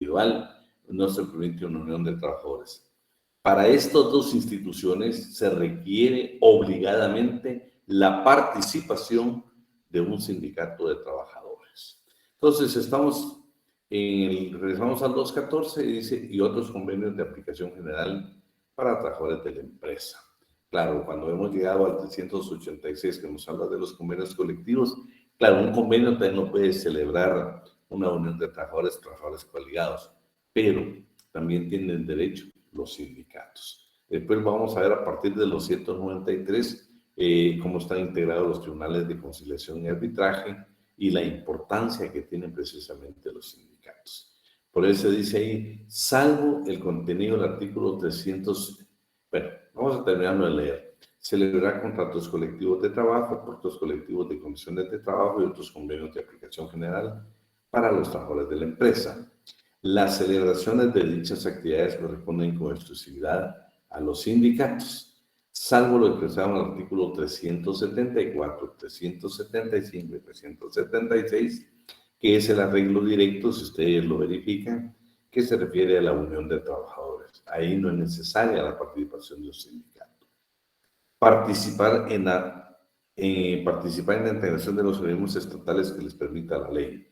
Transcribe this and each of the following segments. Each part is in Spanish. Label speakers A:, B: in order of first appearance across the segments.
A: individual, no se permite una unión de trabajadores. Para estas dos instituciones se requiere obligadamente la participación de un sindicato de trabajadores. Entonces, regresamos al 214 y dice, y otros convenios de aplicación general para trabajadores de la empresa. Claro, cuando hemos llegado al 386, que nos habla de los convenios colectivos, claro, un convenio también no puede celebrar una unión de trabajadores colegiados, pero también tienen derecho los sindicatos. Después vamos a ver a partir de los 193 cómo están integrados los tribunales de conciliación y arbitraje y la importancia que tienen precisamente los sindicatos. Por eso dice ahí, salvo el contenido del artículo 300, bueno, vamos a terminarlo de leer. Celebrar contratos colectivos de trabajo, acuerdos colectivos de condiciones de trabajo y otros convenios de aplicación general para los trabajadores de la empresa. Las celebraciones de dichas actividades corresponden con exclusividad a los sindicatos, salvo lo expresado en el artículo 374, 375 y 376, que es el arreglo directo, si ustedes lo verifican, que se refiere a la unión de trabajadores. Ahí no es necesaria la participación de los sindicatos. Participar en la integración de los organismos estatales que les permita la ley.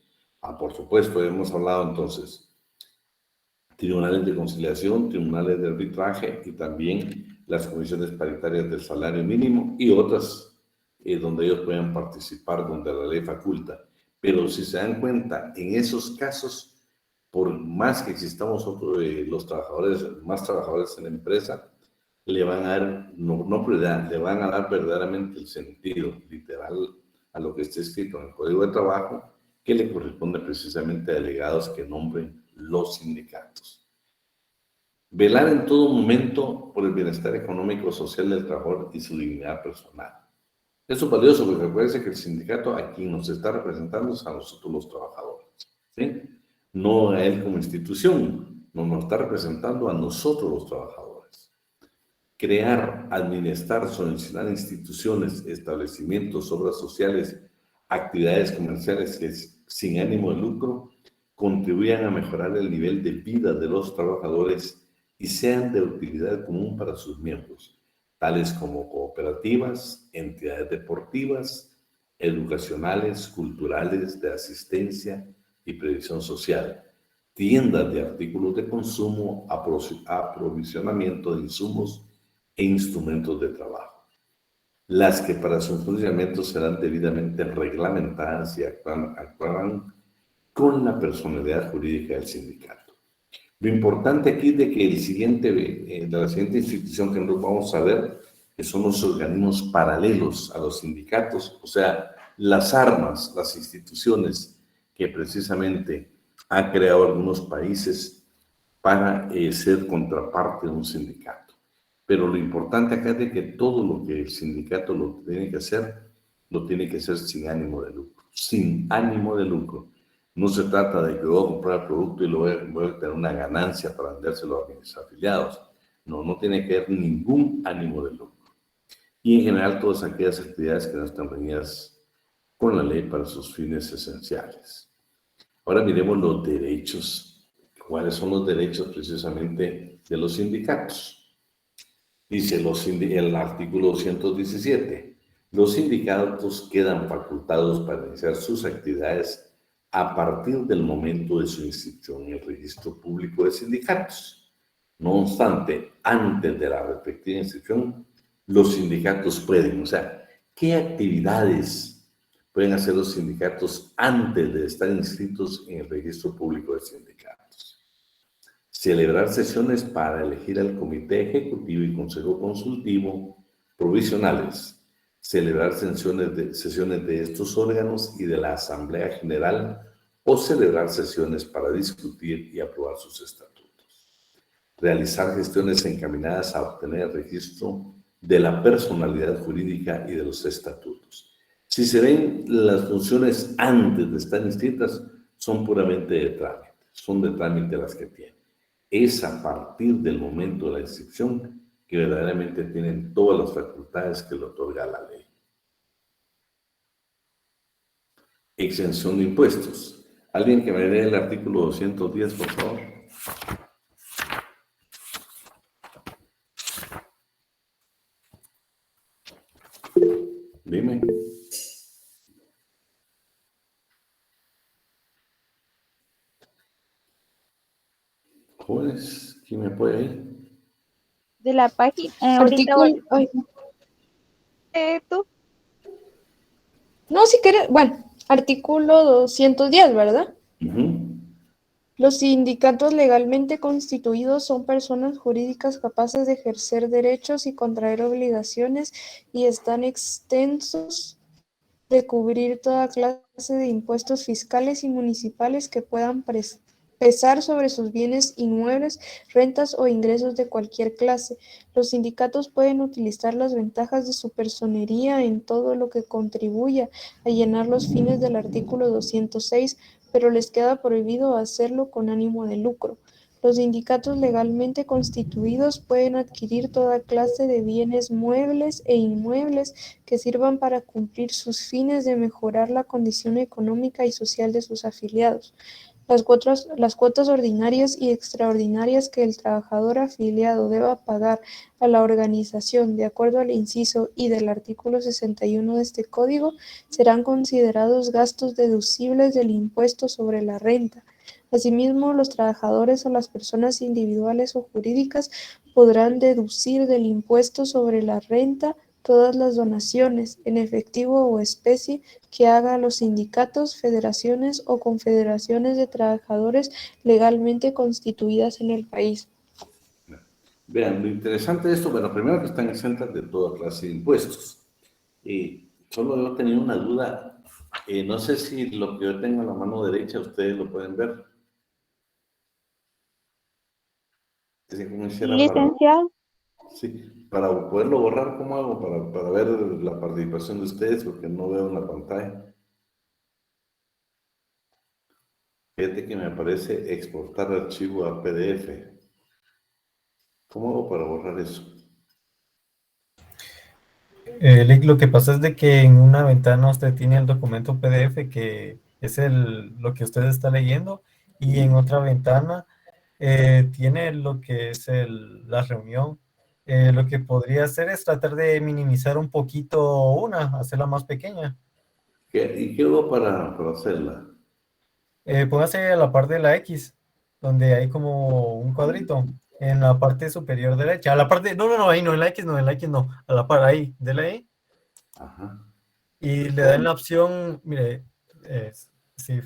A: Por supuesto, hemos hablado entonces tribunales de conciliación, tribunales de arbitraje y también las comisiones paritarias del salario mínimo y otras donde ellos puedan participar, donde la ley faculta. Pero si se dan cuenta, en esos casos, por más que existamos los trabajadores, más trabajadores en la empresa, le van a dar, no prioridad, le van a dar verdaderamente el sentido literal a lo que está escrito en el Código de Trabajo, que le corresponde precisamente a delegados que nombren los sindicatos. Velar en todo momento por el bienestar económico social del trabajador y su dignidad personal. Eso es valioso porque recuerden que el sindicato a quien nos está representando es a nosotros los trabajadores, ¿sí? No a él como institución, nos está representando a nosotros los trabajadores. Crear, administrar, solicitar instituciones, establecimientos, obras sociales, actividades comerciales que sin ánimo de lucro contribuyan a mejorar el nivel de vida de los trabajadores y sean de utilidad común para sus miembros, tales como cooperativas, entidades deportivas, educacionales, culturales, de asistencia y previsión social, tiendas de artículos de consumo, aprovisionamiento de insumos e instrumentos de trabajo, las que para su funcionamiento serán debidamente reglamentadas y actuarán con la personalidad jurídica del sindicato. Lo importante aquí es de que de la siguiente institución que nos vamos a ver, que son los organismos paralelos a los sindicatos, o sea, las armas, las instituciones que precisamente han creado algunos países para ser contraparte de un sindicato. Pero lo importante acá es de que todo lo que el sindicato lo tiene que hacer sin ánimo de lucro. Sin ánimo de lucro. No se trata de que voy a comprar el producto y luego voy a tener una ganancia para vendérselo a mis afiliados. No tiene que haber ningún ánimo de lucro. Y en general todas aquellas actividades que no están reñidas con la ley para sus fines esenciales. Ahora miremos los derechos. ¿Cuáles son los derechos precisamente de los sindicatos? Dice el artículo 217, los sindicatos quedan facultados para iniciar sus actividades a partir del momento de su inscripción en el registro público de sindicatos. No obstante, antes de la respectiva inscripción, los sindicatos pueden, o sea, ¿qué actividades pueden hacer los sindicatos antes de estar inscritos en el registro público de sindicatos? Celebrar sesiones para elegir al comité ejecutivo y consejo consultivo provisionales, celebrar sesiones de estos órganos y de la Asamblea General o celebrar sesiones para discutir y aprobar sus estatutos. Realizar gestiones encaminadas a obtener el registro de la personalidad jurídica y de los estatutos. Si se ven las funciones antes de estar inscritas, son puramente de trámite, son de trámite las que tienen. Es a partir del momento de la inscripción que verdaderamente tienen todas las facultades que le otorga la ley. Exención de impuestos. Alguien que me dé el artículo 210, por favor. Dime. Jóvenes, ¿quién me puede ir?
B: De la página, ahorita voy.
C: Artículo, ay,
B: ¿Tú?
C: no, si quieres, bueno, artículo 210, ¿verdad?
A: Ujú.
C: Los sindicatos legalmente constituidos son personas jurídicas capaces de ejercer derechos y contraer obligaciones y están extensos de cubrir toda clase de impuestos fiscales y municipales que puedan pesar sobre sus bienes inmuebles, rentas o ingresos de cualquier clase. Los sindicatos pueden utilizar las ventajas de su personería en todo lo que contribuya a llenar los fines del artículo 206, pero les queda prohibido hacerlo con ánimo de lucro. Los sindicatos legalmente constituidos pueden adquirir toda clase de bienes muebles e inmuebles que sirvan para cumplir sus fines de mejorar la condición económica y social de sus afiliados. Las cuotas ordinarias y extraordinarias que el trabajador afiliado deba pagar a la organización de acuerdo al inciso I del artículo 61 de este Código serán considerados gastos deducibles del impuesto sobre la renta. Asimismo, los trabajadores o las personas individuales o jurídicas podrán deducir del impuesto sobre la renta todas las donaciones, en efectivo o especie, que haga a los sindicatos, federaciones o confederaciones de trabajadores legalmente constituidas en el país.
A: Vean, lo interesante de esto, bueno, primero que están exentas de toda clase de impuestos. Solo yo tenía una duda. No sé si lo que yo tengo en la mano derecha ustedes lo pueden ver. Si como hiciera
B: Licenciado.
A: sí, para poderlo borrar, ¿cómo hago? Para ver la participación de ustedes, porque no veo en la pantalla. Fíjate que me aparece exportar archivo a PDF. ¿Cómo hago para borrar eso?
D: Lo que pasa es de que en una ventana usted tiene el documento PDF que es lo que usted está leyendo y en otra ventana tiene lo que es la reunión. Lo que podría hacer es tratar de minimizar un poquito hacerla más pequeña.
A: ¿Y qué hago para hacerla?
D: Póngase a la par de la X, donde hay como un cuadrito en la parte superior derecha. A la parte, no, ahí no, en la X no, a la par ahí, dele ahí.
A: Ajá.
D: Y le dan la opción, mire, sí,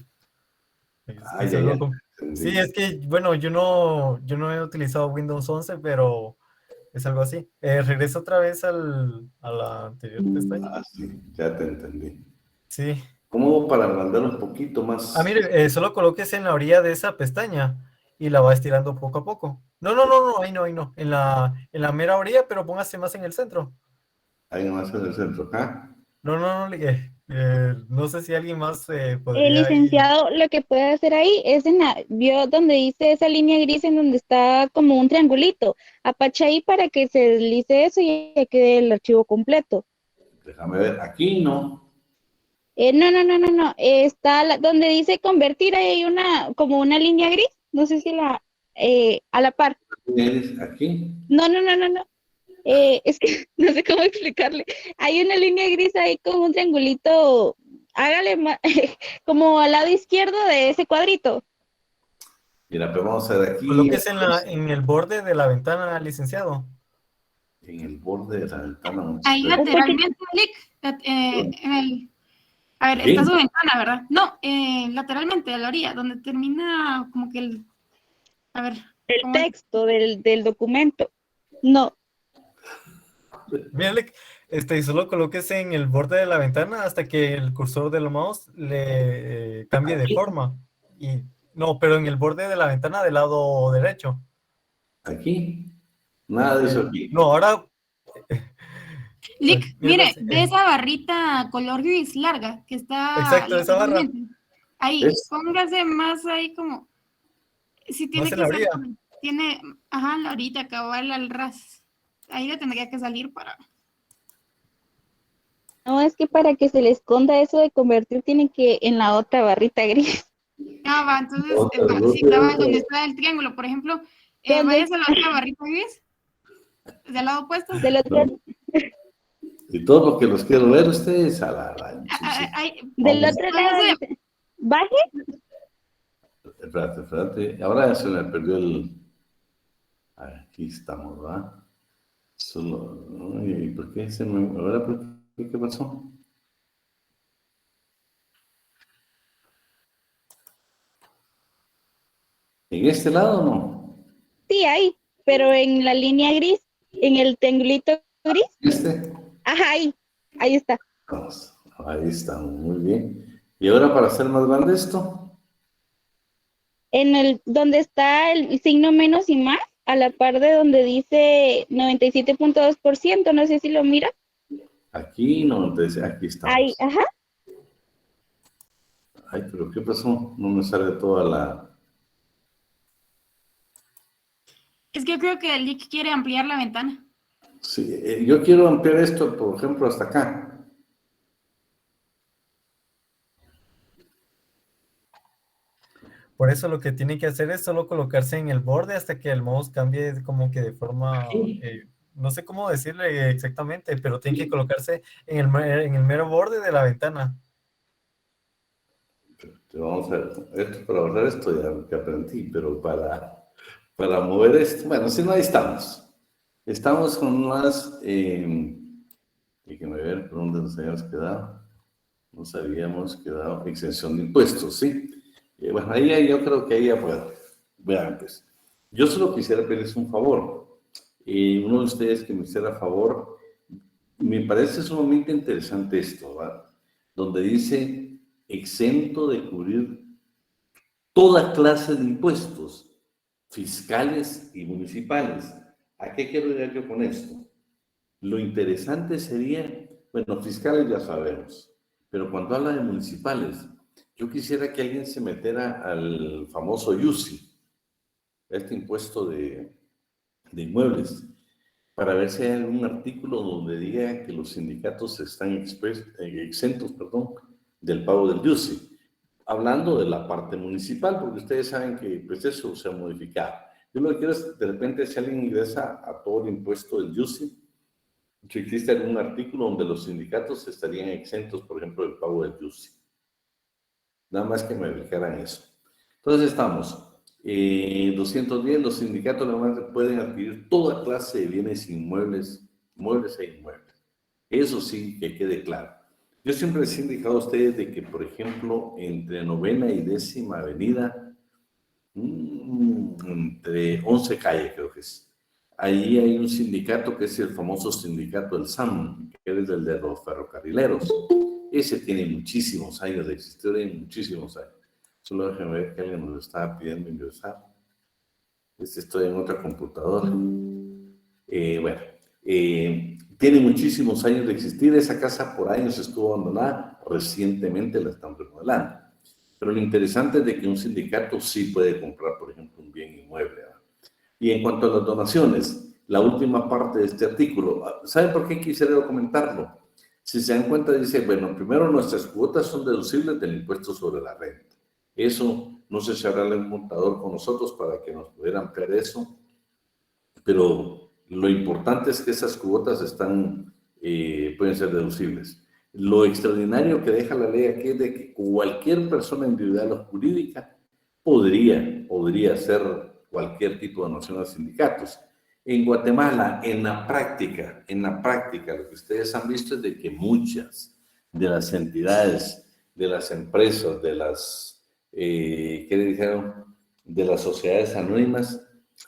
A: Ah, ya, ya.
D: sí,
A: Entendí.
D: es que, bueno, yo no he utilizado Windows 11, pero es algo así. Regreso otra vez a la anterior pestaña.
A: Ah, sí, ya te entendí.
D: Sí.
A: ¿Cómo hago para agrandar un poquito más?
D: Mire, solo colóquese en la orilla de esa pestaña y la va estirando poco a poco. No, ahí no, en la mera orilla, pero póngase más en el centro.
A: Ahí nomás en el centro, ¿ah?
D: No sé si alguien más podría ahí.
B: Licenciado, lo que puede hacer ahí es vio donde dice esa línea gris en donde está como un triangulito. Apacha ahí para que se deslice eso y ya quede el archivo completo.
A: Déjame ver, aquí no.
B: No. Está donde dice convertir, ahí hay como una línea gris. No sé si a la par.
A: ¿Tienes aquí?
B: No. Es que no sé cómo explicarle. Hay una línea gris ahí con un triangulito. Hágale como al lado izquierdo de ese cuadrito.
A: Mira, pero vamos a ver aquí,
D: Colóquese en el borde de la ventana, licenciado.
A: en el borde de la ventana. Vamos a
E: Ahí
A: ver.
E: lateralmente, Lick, a ver, está
A: ¿Aquí?
E: su ventana, ¿verdad? No, lateralmente, a la orilla, donde termina como que a ver,
B: El
E: ¿cómo es?
B: texto del documento. No.
D: Mírale, solo colóquese en el borde de la ventana hasta que el cursor del mouse le cambie de
A: Aquí,
D: forma. Y no, pero en el borde de la ventana del lado derecho.
A: aquí. Nada de eso
D: No,
A: aquí.
D: ahora,
E: Lick,
D: mire,
E: mire,
D: pues,
E: ve esa barrita color gris larga que está
D: exacto, esa barra,
E: lateralmente. Ahí,
A: ¿Ves?
E: póngase más ahí como, si
D: más
E: tiene
D: en
E: que
D: la
E: ser,
D: orilla.
E: tiene, ajá, la orilla, cabal al ras. Ahí le tendría que salir para.
B: No, es que para que se le esconda eso de convertir, tiene que en la otra barrita gris.
E: Ah, va, entonces,
A: No,
E: si estaba donde está el triángulo, por ejemplo,
B: ¿Dónde?
E: vayas a la otra barrita gris, del lado opuesto.
B: Del otro,
A: no. Y todos los que los quiero ver ustedes a la ranchis.
B: del
A: Vamos.
B: otro lado dice, baje.
A: Espérate. Ahora ya se me perdió el... Aquí estamos, ¿verdad? Solo... ¿Y por qué se me... ¿Ahora por qué pasó? ¿En este lado no?
B: Sí, ahí, pero en la línea gris, en el triangulito gris.
A: ¿Este?
B: Ajá, ahí está.
A: Vamos, ahí está, muy bien. ¿Y ahora para hacer más grande esto?
B: En el, donde está el signo menos y más, a la par de donde dice 97.2%, no sé si lo mira.
A: Aquí no, entonces aquí estamos.
B: Ahí, ajá.
A: Ay, pero ¿qué pasó? No me sale toda la...
E: Es que yo creo que el Lick quiere ampliar la ventana.
A: Sí, yo quiero ampliar esto, por ejemplo, hasta acá.
D: Por eso lo que tiene que hacer es solo colocarse en el borde hasta que el mouse cambie como que de forma, no sé cómo decirle exactamente, pero tiene que colocarse en el mero borde de la ventana.
A: Vamos a ver, esto para borrar esto ya que aprendí, pero para mover esto, bueno, si no, ahí estamos. Estamos con unas, déjenme ver por dónde nos habíamos quedado. Nos habíamos quedado exención de impuestos, ¿sí? Bueno, ahí yo creo que ahí ya puedo. Vean, pues, yo solo quisiera pedirles un favor. Uno de ustedes que me hiciera favor, me parece sumamente interesante esto, ¿verdad? Donde dice exento de cubrir toda clase de impuestos, fiscales y municipales. ¿A qué quiero llegar yo con esto? Lo interesante sería, bueno, fiscales ya sabemos, pero cuando habla de municipales, yo quisiera que alguien se metiera al famoso IUCI, este impuesto de inmuebles, para ver si hay algún artículo donde diga que los sindicatos están exentos, del pago del IUCI. Hablando de la parte municipal, porque ustedes saben que pues eso se ha modificado. Yo lo que quiero es, de repente, si alguien ingresa a todo el impuesto del IUCI, si existe algún artículo donde los sindicatos estarían exentos, por ejemplo, del pago del IUCI. Nada más que me verificaran eso. Entonces estamos. 210, los sindicatos pueden adquirir toda clase de bienes inmuebles, muebles e inmuebles. Eso sí, que quede claro. Yo siempre les he indicado a ustedes de que, por ejemplo, entre 9ª y 10ª Avenida, entre 11 Calle creo que es, ahí hay un sindicato que es el famoso sindicato del SAM, que es el de los ferrocarrileros. Ese tiene muchísimos años de existir, muchísimos años. Solo déjenme ver que alguien nos estaba pidiendo ingresar. Estoy en otra computadora. Tiene muchísimos años de existir. Esa casa por años estuvo abandonada. Recientemente la están remodelando. Pero lo interesante es de que un sindicato sí puede comprar, por ejemplo, un bien inmueble, ¿verdad? Y en cuanto a las donaciones, la última parte de este artículo, ¿saben por qué quisiera comentarlo? Si se dan cuenta, dice, bueno, primero nuestras cuotas son deducibles del impuesto sobre la renta. Eso, no sé si habrá un contador con nosotros para que nos pudiera ampliar eso, pero lo importante es que esas cuotas pueden ser deducibles. Lo extraordinario que deja la ley aquí es de que cualquier persona individual o jurídica podría hacer cualquier tipo de donación a sindicatos. En Guatemala, en la práctica, lo que ustedes han visto es de que muchas de las entidades, de las empresas, de las, ¿qué le dijeron? De las sociedades anónimas,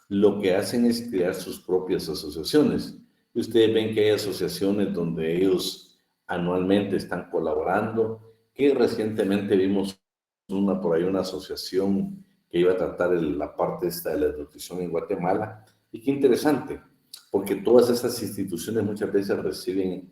A: lo que hacen es crear sus propias asociaciones. Y ustedes ven que hay asociaciones donde ellos anualmente están colaborando, que recientemente vimos una asociación que iba a tratar la parte esta de la nutrición en Guatemala. Y qué interesante, porque todas esas instituciones muchas veces reciben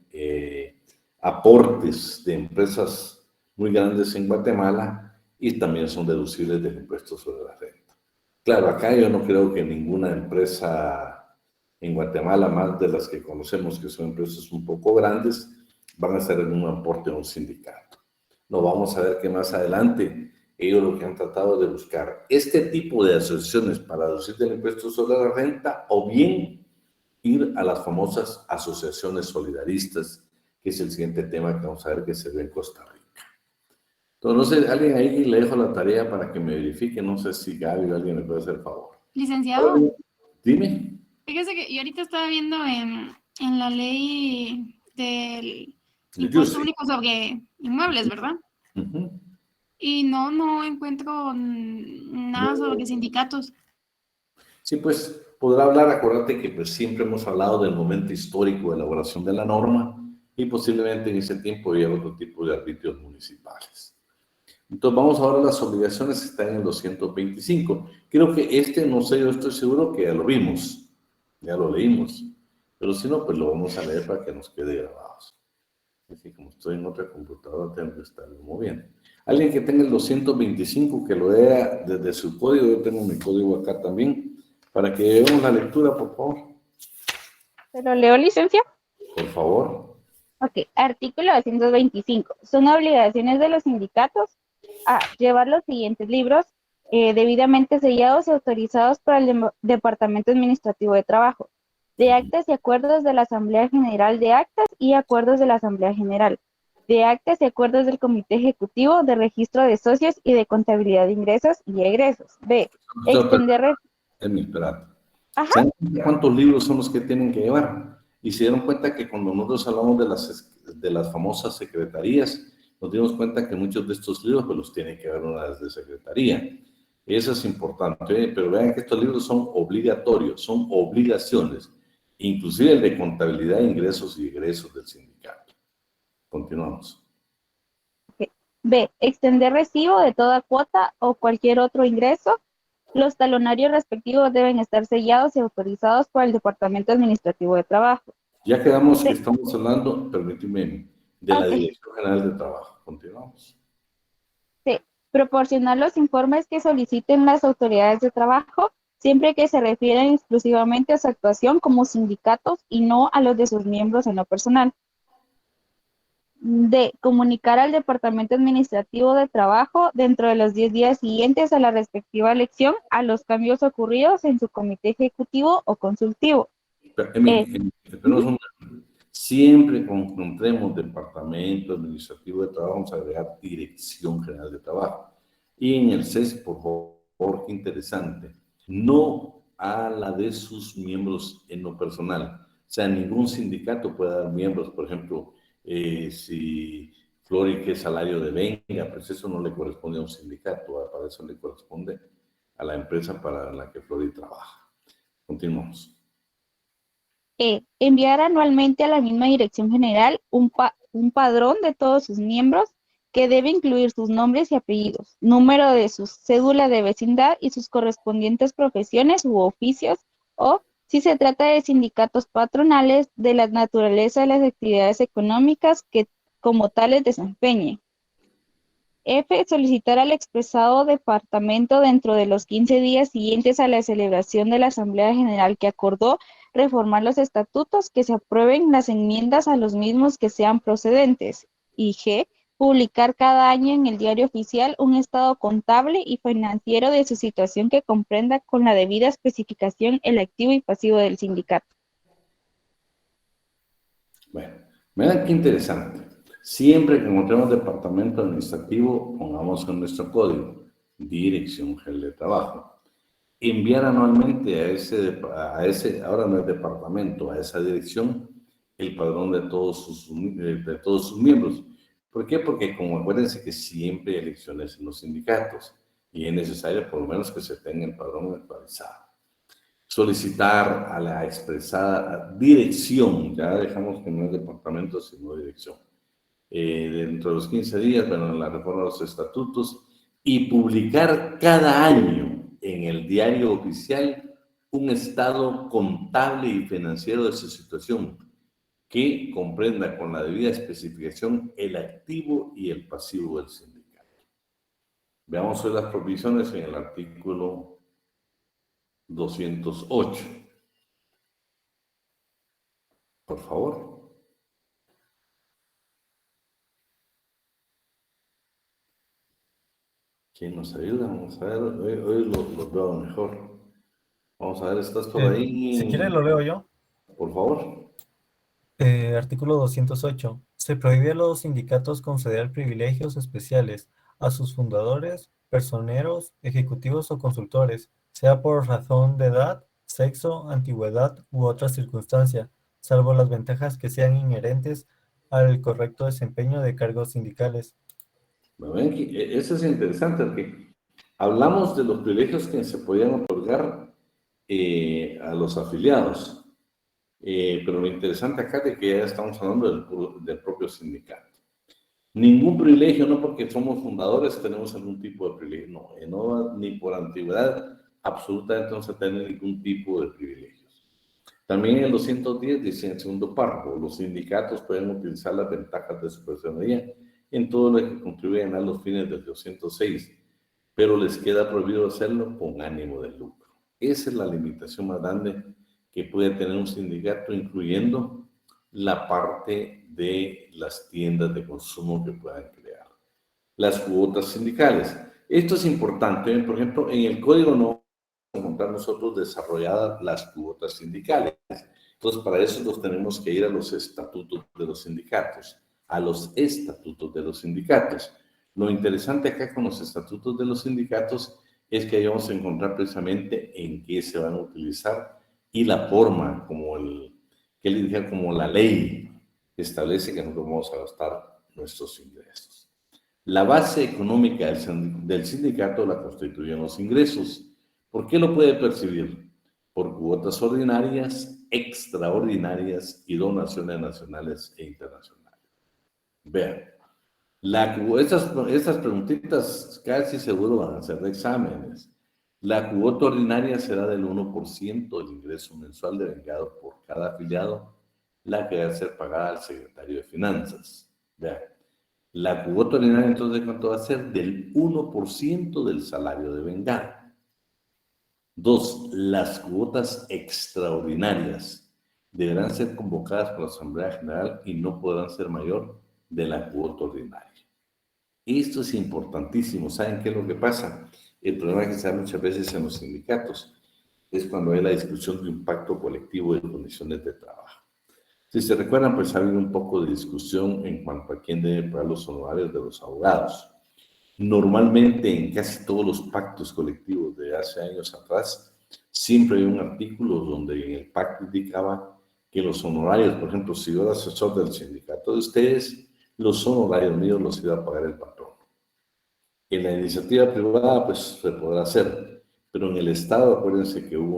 A: aportes de empresas muy grandes en Guatemala y también son deducibles del impuesto sobre la renta. Claro, acá yo no creo que ninguna empresa en Guatemala, más de las que conocemos, que son empresas un poco grandes, van a hacer un aporte a un sindicato. No, vamos a ver que más adelante ellos lo que han tratado de buscar este tipo de asociaciones para reducir el impuesto sobre la renta, o bien ir a las famosas asociaciones solidaristas, que es el siguiente tema que vamos a ver que se ve en Costa Rica. Entonces, no sé, alguien ahí le dejo la tarea para que me verifique, no sé si Gaby o alguien me puede hacer el favor.
E: Licenciado,
A: Dime.
E: fíjese que yo ahorita estaba viendo en la ley del
A: Le
E: impuesto
A: dice.
E: único sobre inmuebles, ¿verdad?
A: Ujú.
E: Y no encuentro nada sobre sindicatos.
A: Sí, pues podrá hablar, acuérdate que pues siempre hemos hablado del momento histórico de elaboración de la norma y posiblemente en ese tiempo había otro tipo de arbitrios municipales. Entonces vamos ahora a las obligaciones que están en el 225. Creo que no sé, yo estoy seguro que ya lo vimos, ya lo leímos, pero si no, pues lo vamos a leer para que nos quede grabados. Así como estoy en otra computadora, tengo que estarlo moviendo. Alguien que tenga el 225, que lo vea desde su código, yo tengo mi código acá también, para que veamos la lectura, por favor.
B: ¿Se lo leo, licencia?
A: Por favor.
B: Ok, artículo 225. Son obligaciones de los sindicatos a llevar los siguientes libros debidamente sellados y autorizados por el Departamento Administrativo de Trabajo, de actas y acuerdos de la Asamblea General de Actas y acuerdos de la Asamblea General, de actas y acuerdos del Comité Ejecutivo de Registro de Socios y de Contabilidad de Ingresos y Egresos. B. Extender...
A: Espérate.
B: Ajá.
A: ¿Saben cuántos libros son los que tienen que llevar? Y se dieron cuenta que cuando nosotros hablamos de las famosas secretarías, nos dimos cuenta que muchos de estos libros pues, los tiene que ver una de secretaría. Eso es importante, pero vean que estos libros son obligatorios, son obligaciones, inclusive el de contabilidad de ingresos y egresos del sindicato. Continuamos.
B: B. Extender recibo de toda cuota o cualquier otro ingreso. Los talonarios respectivos deben estar sellados y autorizados por el Departamento Administrativo de Trabajo.
A: Ya quedamos
B: Sí.
A: que estamos hablando, permíteme, de la Dirección General de Trabajo. Continuamos.
B: C. Proporcionar los informes que soliciten las autoridades de trabajo, siempre que se refieran exclusivamente a su actuación como sindicatos y no a los de sus miembros en lo personal. D. Comunicar al Departamento Administrativo de Trabajo dentro de los 10 días siguientes a la respectiva elección a los cambios ocurridos en su comité ejecutivo o consultivo.
A: Siempre que encontremos Departamento Administrativo de Trabajo, vamos a agregar Dirección General de Trabajo. Y en el CES, por favor, qué interesante, no a la de sus miembros en lo personal. O sea, ningún sindicato puede dar miembros, por ejemplo, si Flori, que salario de venga, pues eso no le corresponde a un sindicato, para eso le corresponde a la empresa para la que Flori trabaja. Continuamos.
B: Enviar anualmente a la misma Dirección General un padrón de todos sus miembros que debe incluir sus nombres y apellidos, número de su cédula de vecindad y sus correspondientes profesiones u oficios, o, si se trata de sindicatos patronales, de la naturaleza de las actividades económicas que como tales desempeñen. F. Solicitar al expresado departamento dentro de los 15 días siguientes a la celebración de la Asamblea General que acordó reformar los estatutos, que se aprueben las enmiendas a los mismos que sean procedentes. Y G. Publicar cada año en el Diario Oficial un estado contable y financiero de su situación que comprenda con la debida especificación el activo y pasivo del sindicato.
A: Bueno, vean qué interesante. Siempre que encontremos departamento administrativo, pongamos en nuestro código, Dirección General de Trabajo. Enviar anualmente a ese, ahora no es departamento, a esa dirección, el padrón de todos sus miembros. ¿Por qué? Porque como acuérdense que siempre hay elecciones en los sindicatos y es necesario por lo menos que se tenga el padrón actualizado. Solicitar a la expresada dirección, ya dejamos que no es departamento, sino dirección. Dentro de los 15 días, bueno, la reforma de los estatutos y publicar cada año en el diario oficial un estado contable y financiero de su situación que comprenda con la debida especificación el activo y el pasivo del sindicato. Veamos hoy las provisiones en el artículo 208. Por favor. ¿Quién nos ayuda? Vamos a ver, hoy lo veo mejor. Vamos a ver, ¿estás por ahí?
D: Si quiere lo leo yo.
A: Por favor.
D: Artículo 208. Se prohíbe a los sindicatos conceder privilegios especiales a sus fundadores, personeros, ejecutivos o consultores, sea por razón de edad, sexo, antigüedad u otra circunstancia, salvo las ventajas que sean inherentes al correcto desempeño de cargos sindicales.
A: Ven que eso es interesante, porque hablamos de los privilegios que se podían otorgar a los afiliados. Pero lo interesante acá es que ya estamos hablando del propio sindicato. Ningún privilegio, no porque somos fundadores tenemos algún tipo de privilegio, no, ni por antigüedad, absolutamente no se tiene ningún tipo de privilegios. También en el 210 dice en el segundo párrafo, los sindicatos pueden utilizar las ventajas de su personería en todo lo que contribuyen a los fines del 206, pero les queda prohibido hacerlo con ánimo de lucro. Esa es la limitación más grande que puede tener un sindicato, incluyendo la parte de las tiendas de consumo que puedan crear. Las cuotas sindicales. Esto es importante. Por ejemplo, en el código no vamos a encontrar nosotros desarrolladas las cuotas sindicales. Entonces, para eso nos tenemos que ir a los estatutos de los sindicatos. A los estatutos de los sindicatos. Lo interesante acá con los estatutos de los sindicatos es que ahí vamos a encontrar precisamente en qué se van a utilizar y la forma, como como la ley establece que nosotros vamos a gastar nuestros ingresos. La base económica del sindicato la constituyen los ingresos. ¿Por qué lo puede percibir? Por cuotas ordinarias, extraordinarias y donaciones nacionales e internacionales. Vean, estas preguntitas casi seguro van a ser de exámenes. La cuota ordinaria será del 1% del ingreso mensual devengado por cada afiliado, la que debe ser pagada al secretario de Finanzas. Vean, la cuota ordinaria entonces, ¿cuánto va a ser? Del 1% del salario devengado. 2. Las cuotas extraordinarias deberán ser convocadas por la Asamblea General y no podrán ser mayor de la cuota ordinaria. Esto es importantísimo. ¿Saben qué es lo que pasa? El problema que se da muchas veces en los sindicatos es cuando hay la discusión de impacto colectivo de condiciones de trabajo. Si se recuerdan, pues ha habido un poco de discusión en cuanto a quién debe pagar los honorarios de los abogados. Normalmente, en casi todos los pactos colectivos de hace años atrás, siempre hay un artículo donde en el pacto indicaba que los honorarios, por ejemplo, si yo era asesor del sindicato de ustedes, los honorarios míos los iba a pagar el patrón. En la iniciativa privada, pues se podrá hacer, pero en el Estado, acuérdense que hubo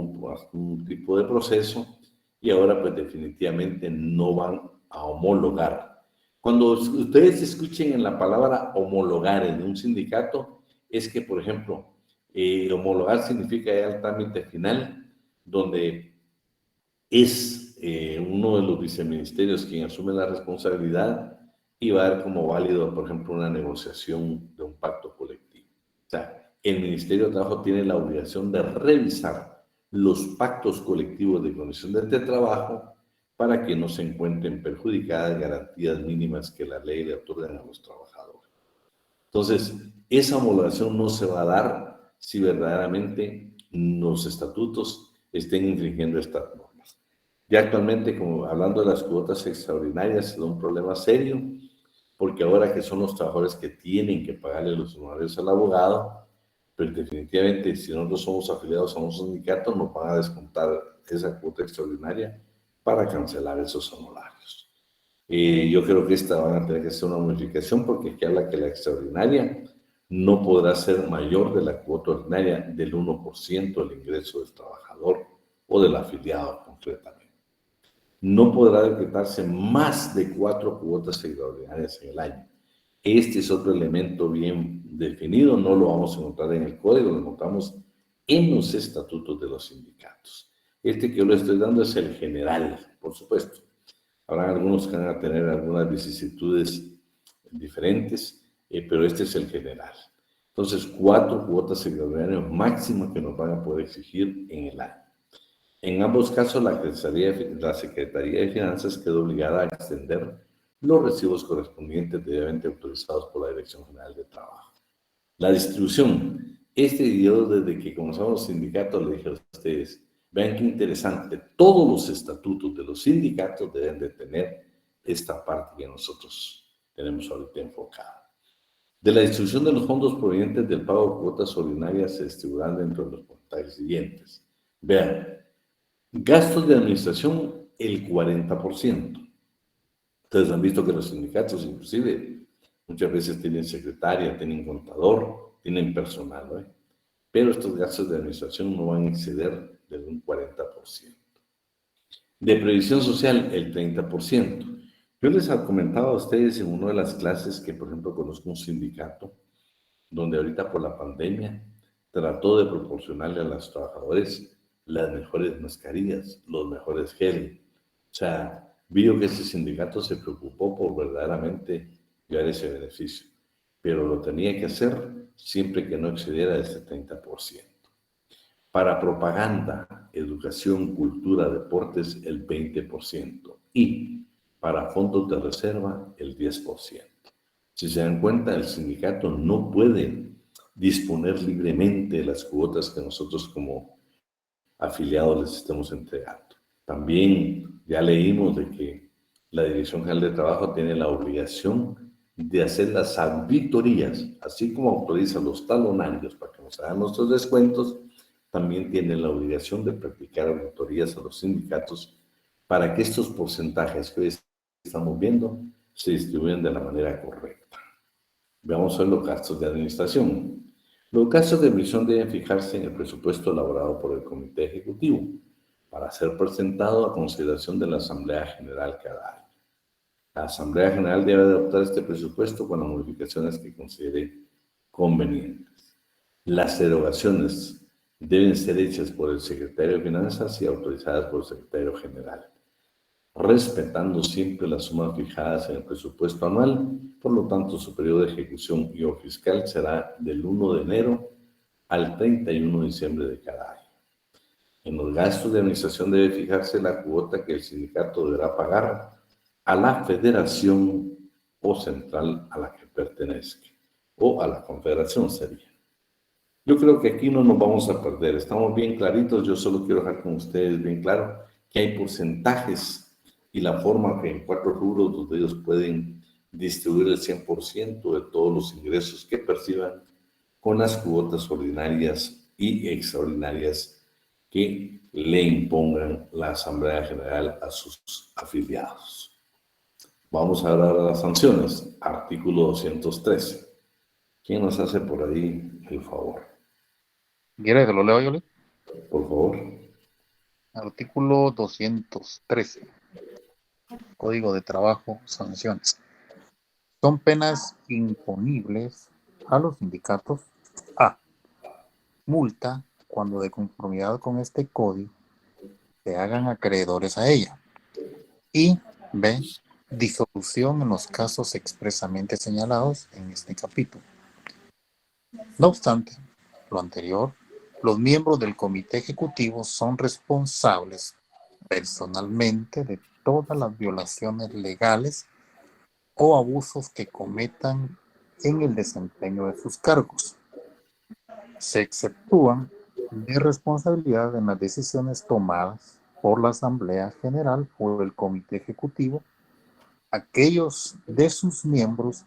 A: un tipo de proceso y ahora, pues definitivamente no van a homologar. Cuando ustedes escuchen en la palabra homologar en un sindicato, es que, por ejemplo, homologar significa ya el trámite final, donde es uno de los viceministerios quien asume la responsabilidad y va a dar como válido, por ejemplo, una negociación de un pacto colectivo. O sea, el Ministerio de Trabajo tiene la obligación de revisar los pactos colectivos de condiciones de trabajo para que no se encuentren perjudicadas garantías mínimas que la ley le otorgan a los trabajadores. Entonces, esa homologación no se va a dar si verdaderamente los estatutos estén infringiendo estas normas. Ya actualmente, como hablando de las cuotas extraordinarias, se da un problema serio, porque ahora que son los trabajadores que tienen que pagarle los honorarios al abogado, pero definitivamente si nosotros somos afiliados a un sindicato, nos van a descontar esa cuota extraordinaria para cancelar esos honorarios. Yo creo que esta van a tener que hacer una modificación porque aquí habla que la extraordinaria no podrá ser mayor de la cuota ordinaria del 1% del ingreso del trabajador o del afiliado concretamente. No podrá decretarse más de 4 cuotas extraordinarias en el año. Este es otro elemento bien definido, no lo vamos a encontrar en el código, lo encontramos en los estatutos de los sindicatos. Este que yo le estoy dando es el general, por supuesto. Habrá algunos que van a tener algunas vicisitudes diferentes, pero este es el general. Entonces, 4 cuotas extraordinarias máximas que nos van a poder exigir en el año. En ambos casos, la Secretaría de Finanzas quedó obligada a extender los recibos correspondientes debidamente autorizados por la Dirección General de Trabajo. La distribución. Este video, desde que comenzamos los sindicatos, le dije a ustedes, vean qué interesante, todos los estatutos de los sindicatos deben de tener esta parte que nosotros tenemos ahorita enfocada. De la distribución de los fondos provenientes del pago de cuotas ordinarias se distribuirán dentro de los porcentajes siguientes. Vean, gastos de administración, el 40%. Ustedes han visto que los sindicatos, inclusive, muchas veces tienen secretaria, tienen contador, tienen personal, ¿no? Pero estos gastos de administración no van a exceder de un 40%. De previsión social, el 30%. Yo les he comentado a ustedes en una de las clases que, por ejemplo, conozco un sindicato donde ahorita por la pandemia trató de proporcionarle a los trabajadores las mejores mascarillas, los mejores gel. O sea, vio que ese sindicato se preocupó por verdaderamente llevar ese beneficio, pero lo tenía que hacer siempre que no excediera ese 30%. Para propaganda, educación, cultura, deportes, el 20%. Y para fondos de reserva, el 10%. Si se dan cuenta, el sindicato no puede disponer libremente de las cuotas que nosotros como afiliados les estemos entregando. También ya leímos de que la Dirección General de Trabajo tiene la obligación de hacer las auditorías, así como autoriza los talonarios para que nos hagan nuestros descuentos, también tiene la obligación de practicar auditorías a los sindicatos para que estos porcentajes que hoy estamos viendo se distribuyan de la manera correcta. Vamos a ver los gastos de administración. Los gastos de admisión deben fijarse en el presupuesto elaborado por el Comité Ejecutivo para ser presentado a consideración de la Asamblea General cada año. La Asamblea General debe adoptar este presupuesto con las modificaciones que considere convenientes. Las erogaciones deben ser hechas por el Secretario de Finanzas y autorizadas por el Secretario General, respetando siempre las sumas fijadas en el presupuesto anual. Por lo tanto, su periodo de ejecución y o fiscal será del 1 de enero al 31 de diciembre de cada año. En los gastos de administración debe fijarse la cuota que el sindicato deberá pagar a la federación o central a la que pertenezca, o a la confederación sería. Yo creo que aquí no nos vamos a perder, estamos bien claritos. Yo solo quiero dejar con ustedes bien claro que hay porcentajes y la forma que en 4 rubros donde ellos pueden distribuir el 100% de todos los ingresos que perciban con las cuotas ordinarias y extraordinarias que le impongan la Asamblea General a sus afiliados. Vamos a hablar de las sanciones. Artículo 213. ¿Quién nos hace por ahí el favor?
F: ¿Quiere que lo leo yo, Luis?
A: Por favor.
F: Artículo 213. Código de Trabajo, sanciones. Son penas imponibles a los sindicatos. A. Multa cuando de conformidad con este código se hagan acreedores a ella. Y B. Disolución en los casos expresamente señalados en este capítulo. No obstante lo anterior, los miembros del Comité Ejecutivo son responsables personalmente de todas las violaciones legales o abusos que cometan en el desempeño de sus cargos. Se exceptúan de responsabilidad en las decisiones tomadas por la Asamblea General o el Comité Ejecutivo aquellos de sus miembros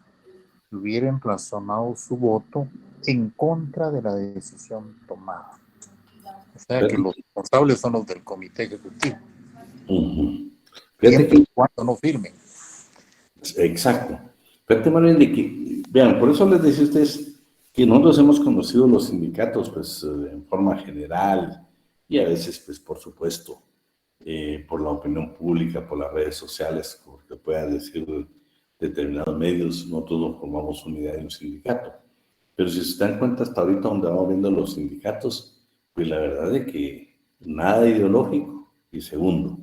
F: que hubieran razonado su voto en contra de la decisión tomada. O sea que los responsables son los del Comité Ejecutivo. Siempre y cuando no firmen.
A: Exacto. Fíjate, Manuel, de que, vean, por eso les decía a ustedes que nosotros hemos conocido los sindicatos, pues, en forma general, y a veces, pues, por supuesto, por la opinión pública, por las redes sociales, porque puedan decir determinados medios, nosotros nos formamos unidad en un sindicato. Pero si se dan cuenta, hasta ahorita donde vamos viendo los sindicatos, pues la verdad es que nada ideológico. Y segundo,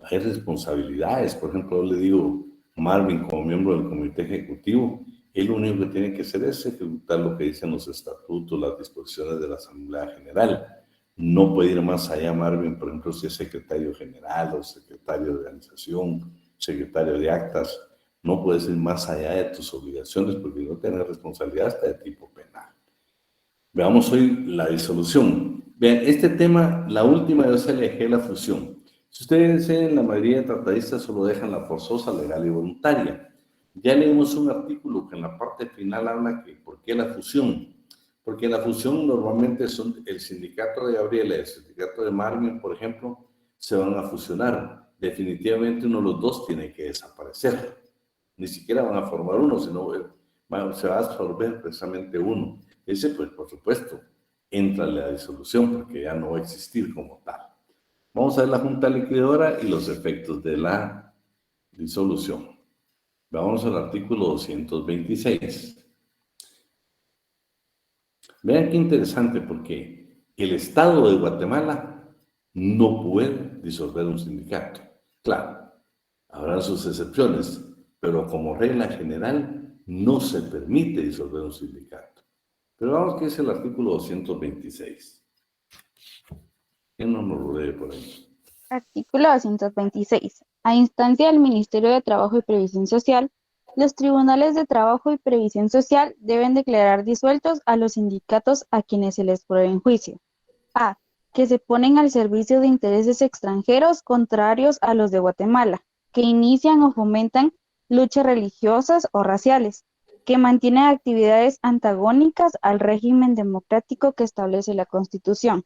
A: hay responsabilidades. Por ejemplo, yo le digo, Marvin, como miembro del Comité Ejecutivo, él lo único que tiene que hacer es ejecutar lo que dicen los estatutos, las disposiciones de la Asamblea General. No puede ir más allá, Marvin, por ejemplo, si es secretario general o secretario de organización, secretario de actas. no puedes ir más allá de tus obligaciones porque no tienes responsabilidad hasta de tipo penal. Veamos hoy la disolución. Vean, este tema, la última yo se elegí la fusión. Si ustedes ven, la mayoría de tratadistas solo dejan la forzosa, legal y voluntaria. Ya leímos un artículo que en la parte final habla que ¿por qué la fusión? Porque la fusión normalmente son el sindicato de Gabriela y el sindicato de Marvin, por ejemplo, se van a fusionar. Definitivamente uno de los dos tiene que desaparecer. Ni siquiera van a formar uno, sino se va a absorber precisamente uno. Ese, pues, por supuesto, entra en la disolución porque ya no va a existir como tal. Vamos a ver la junta liquidadora y los efectos de la disolución. Vamos al artículo 226. Vean qué interesante, porque el Estado de Guatemala no puede disolver un sindicato. Claro, habrá sus excepciones, pero como regla general no se permite disolver un sindicato. Pero vamos que es el artículo 226. ¿Quién no nos lo lee por ahí?
B: Artículo 226. A instancia del Ministerio de Trabajo y Previsión Social, los tribunales de trabajo y previsión social deben declarar disueltos a los sindicatos a quienes se les pruebe en juicio. A. Que se ponen al servicio de intereses extranjeros contrarios a los de Guatemala, que inician o fomentan luchas religiosas o raciales, que mantienen actividades antagónicas al régimen democrático que establece la Constitución,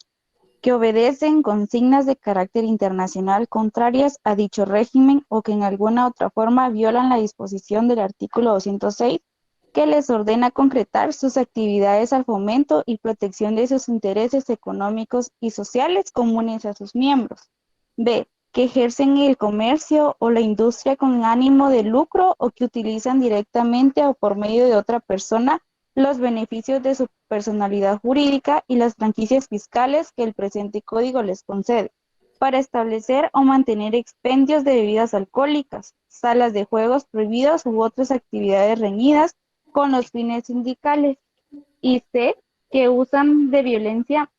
B: que obedecen consignas de carácter internacional contrarias a dicho régimen o que en alguna otra forma violan la disposición del artículo 206 que les ordena concretar sus actividades al fomento y protección de sus intereses económicos y sociales comunes a sus miembros. B. Que ejercen el comercio o la industria con ánimo de lucro o que utilizan directamente o por medio de otra persona los beneficios de su personalidad jurídica y las franquicias fiscales que el presente código les concede, para establecer o mantener expendios de bebidas alcohólicas, salas de juegos prohibidos u otras actividades reñidas con los fines sindicales. Y C, que usan de violencia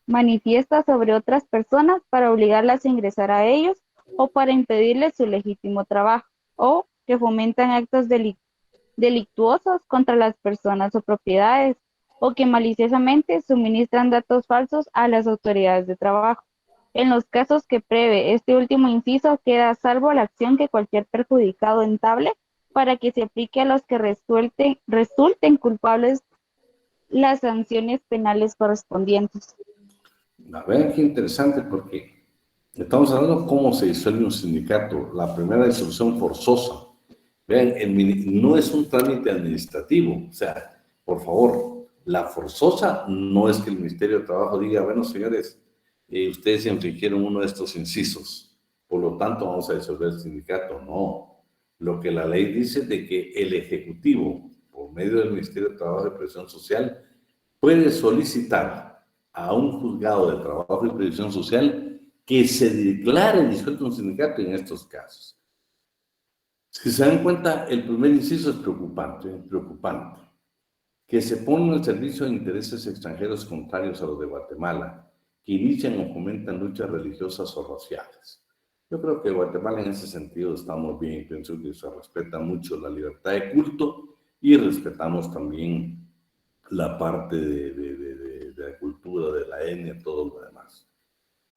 B: manifiesta sobre otras personas para obligarlas a ingresar a ellos o para impedirles su legítimo trabajo, o que fomentan actos delictuosos contra las personas o propiedades, o que maliciosamente suministran datos falsos a las autoridades de trabajo. En los casos que prevé este último inciso, queda a salvo la acción que cualquier perjudicado entable para que se aplique a los que resulten culpables las sanciones penales correspondientes.
A: A ver, qué interesante, porque estamos hablando de cómo se disuelve un sindicato. La primera disolución forzosa. Vean, no es un trámite administrativo. O sea, por favor, la forzosa no es que el Ministerio de Trabajo diga, bueno, señores, ustedes infringieron uno de estos incisos, por lo tanto vamos a disolver el sindicato. No. Lo que la ley dice es de que el Ejecutivo, por medio del Ministerio de Trabajo y Previsión Social, puede solicitar a un juzgado de trabajo y previsión social que se declare disuelto un sindicato en estos casos. Si se dan cuenta, el primer inciso es preocupante. Que se ponen al servicio de intereses extranjeros contrarios a los de Guatemala, que inician o fomentan luchas religiosas o raciales. Yo creo que Guatemala en ese sentido estamos bien, pienso que se respeta mucho la libertad de culto y respetamos también la parte de la cultura, de la etnia, todo lo demás,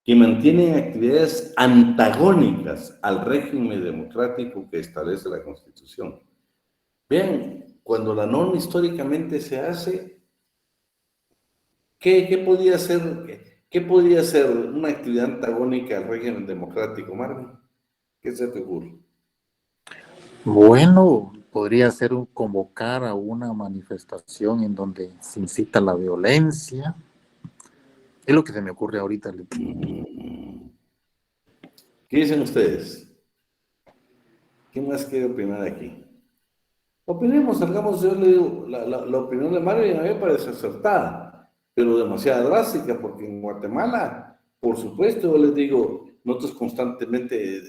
A: que mantienen actividades antagónicas al régimen democrático que establece la Constitución. Vean, cuando la norma históricamente se hace, ¿qué podía ser una actividad antagónica al régimen democrático, Marvin? ¿Qué se te ocurre?
F: Bueno, podría ser convocar a una manifestación en donde se incita la violencia. Es lo que se me ocurre ahorita.
A: ¿Qué dicen ustedes? ¿Quién más quiere opinar aquí? Opinemos, salgamos. Yo le digo, la opinión de Marvin a mí me parece acertada, pero demasiado drástica, porque en Guatemala, por supuesto, yo les digo, nosotros constantemente,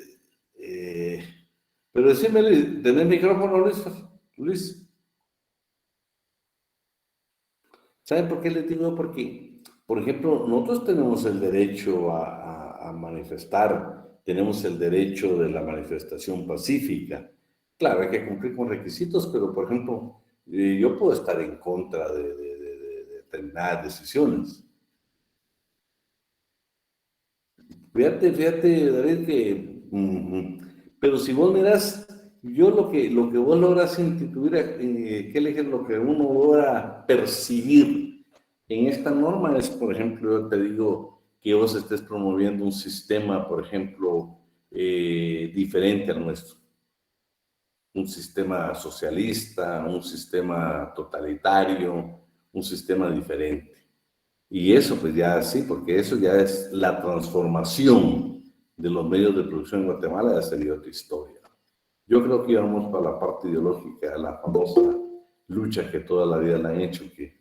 A: pero decime, ¿tenés micrófono, Luis? ¿Saben por qué les digo? Porque, por ejemplo, nosotros tenemos el derecho a manifestar, tenemos el derecho de la manifestación pacífica. Claro, hay que cumplir con requisitos, pero por ejemplo, yo puedo estar en contra de determinadas decisiones. Fíjate, David, que, pero si vos mirás, yo lo que vos logras instituir, ¿qué es lo que uno logra percibir en esta norma? Es, por ejemplo, yo te digo que vos estés promoviendo un sistema, por ejemplo, diferente al nuestro. Un sistema socialista, un sistema totalitario, un sistema diferente. Y eso pues ya sí, porque eso ya es la transformación de los medios de producción en Guatemala, ya sería otra historia. Yo creo que íbamos para la parte ideológica, la famosa lucha que toda la vida la han hecho, que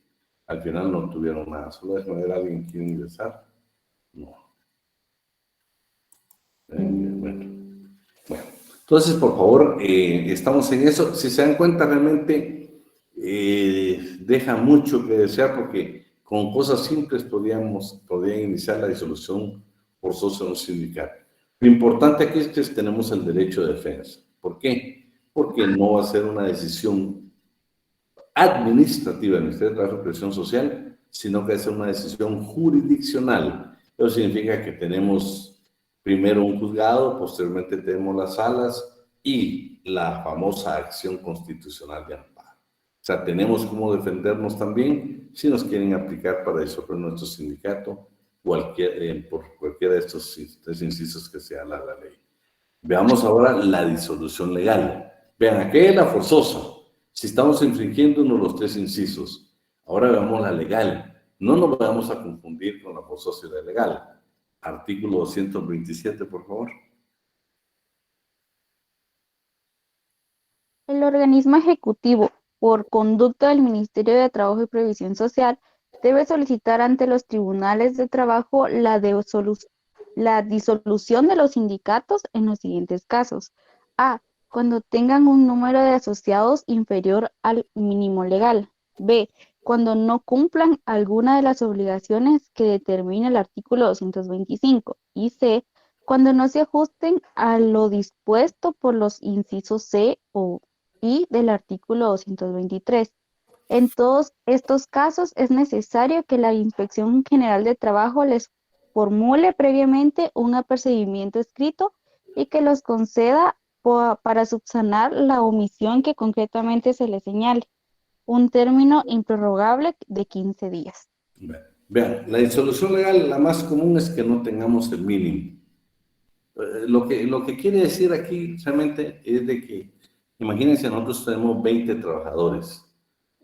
A: al final no tuvieron nada. Solo déjame ver a alguien que quiere ingresar. No. Bueno. Entonces, por favor, estamos en eso. Si se dan cuenta, realmente deja mucho que desear porque con cosas simples podrían iniciar la disolución forzosa de un sindicato. Lo importante aquí es que tenemos el derecho de defensa. ¿Por qué? Porque no va a ser una decisión administrativa del Ministerio de Trabajo y Previsión Social, sino que va a ser una decisión jurisdiccional. Eso significa que tenemos primero un juzgado, posteriormente tenemos las salas y la famosa acción constitucional de amparo. O sea, tenemos cómo defendernos también si nos quieren aplicar para disolver nuestro sindicato por cualquiera de estos tres incisos que sea la ley. Veamos ahora la disolución legal. Vean, aquí es la forzosa. Si estamos infringiendo uno de los tres incisos, ahora veamos la legal. No nos vamos a confundir con la forzosa y la legal. Artículo 227, por favor.
B: El organismo ejecutivo, por conducta del Ministerio de Trabajo y Previsión Social, debe solicitar ante los tribunales de trabajo la disolución de los sindicatos en los siguientes casos. A. Cuando tengan un número de asociados inferior al mínimo legal. B. Cuando no cumplan alguna de las obligaciones que determina el artículo 225. Y C. Cuando no se ajusten a lo dispuesto por los incisos C o I del artículo 223. En todos estos casos es necesario que la Inspección General de Trabajo les formule previamente un apercibimiento escrito y que los conceda para subsanar la omisión que concretamente se les señale. Un término improrrogable de 15 días.
A: Vean, la disolución legal, la más común es que no tengamos el mínimo. Lo que quiere decir aquí realmente es de que, imagínense, nosotros tenemos 20 trabajadores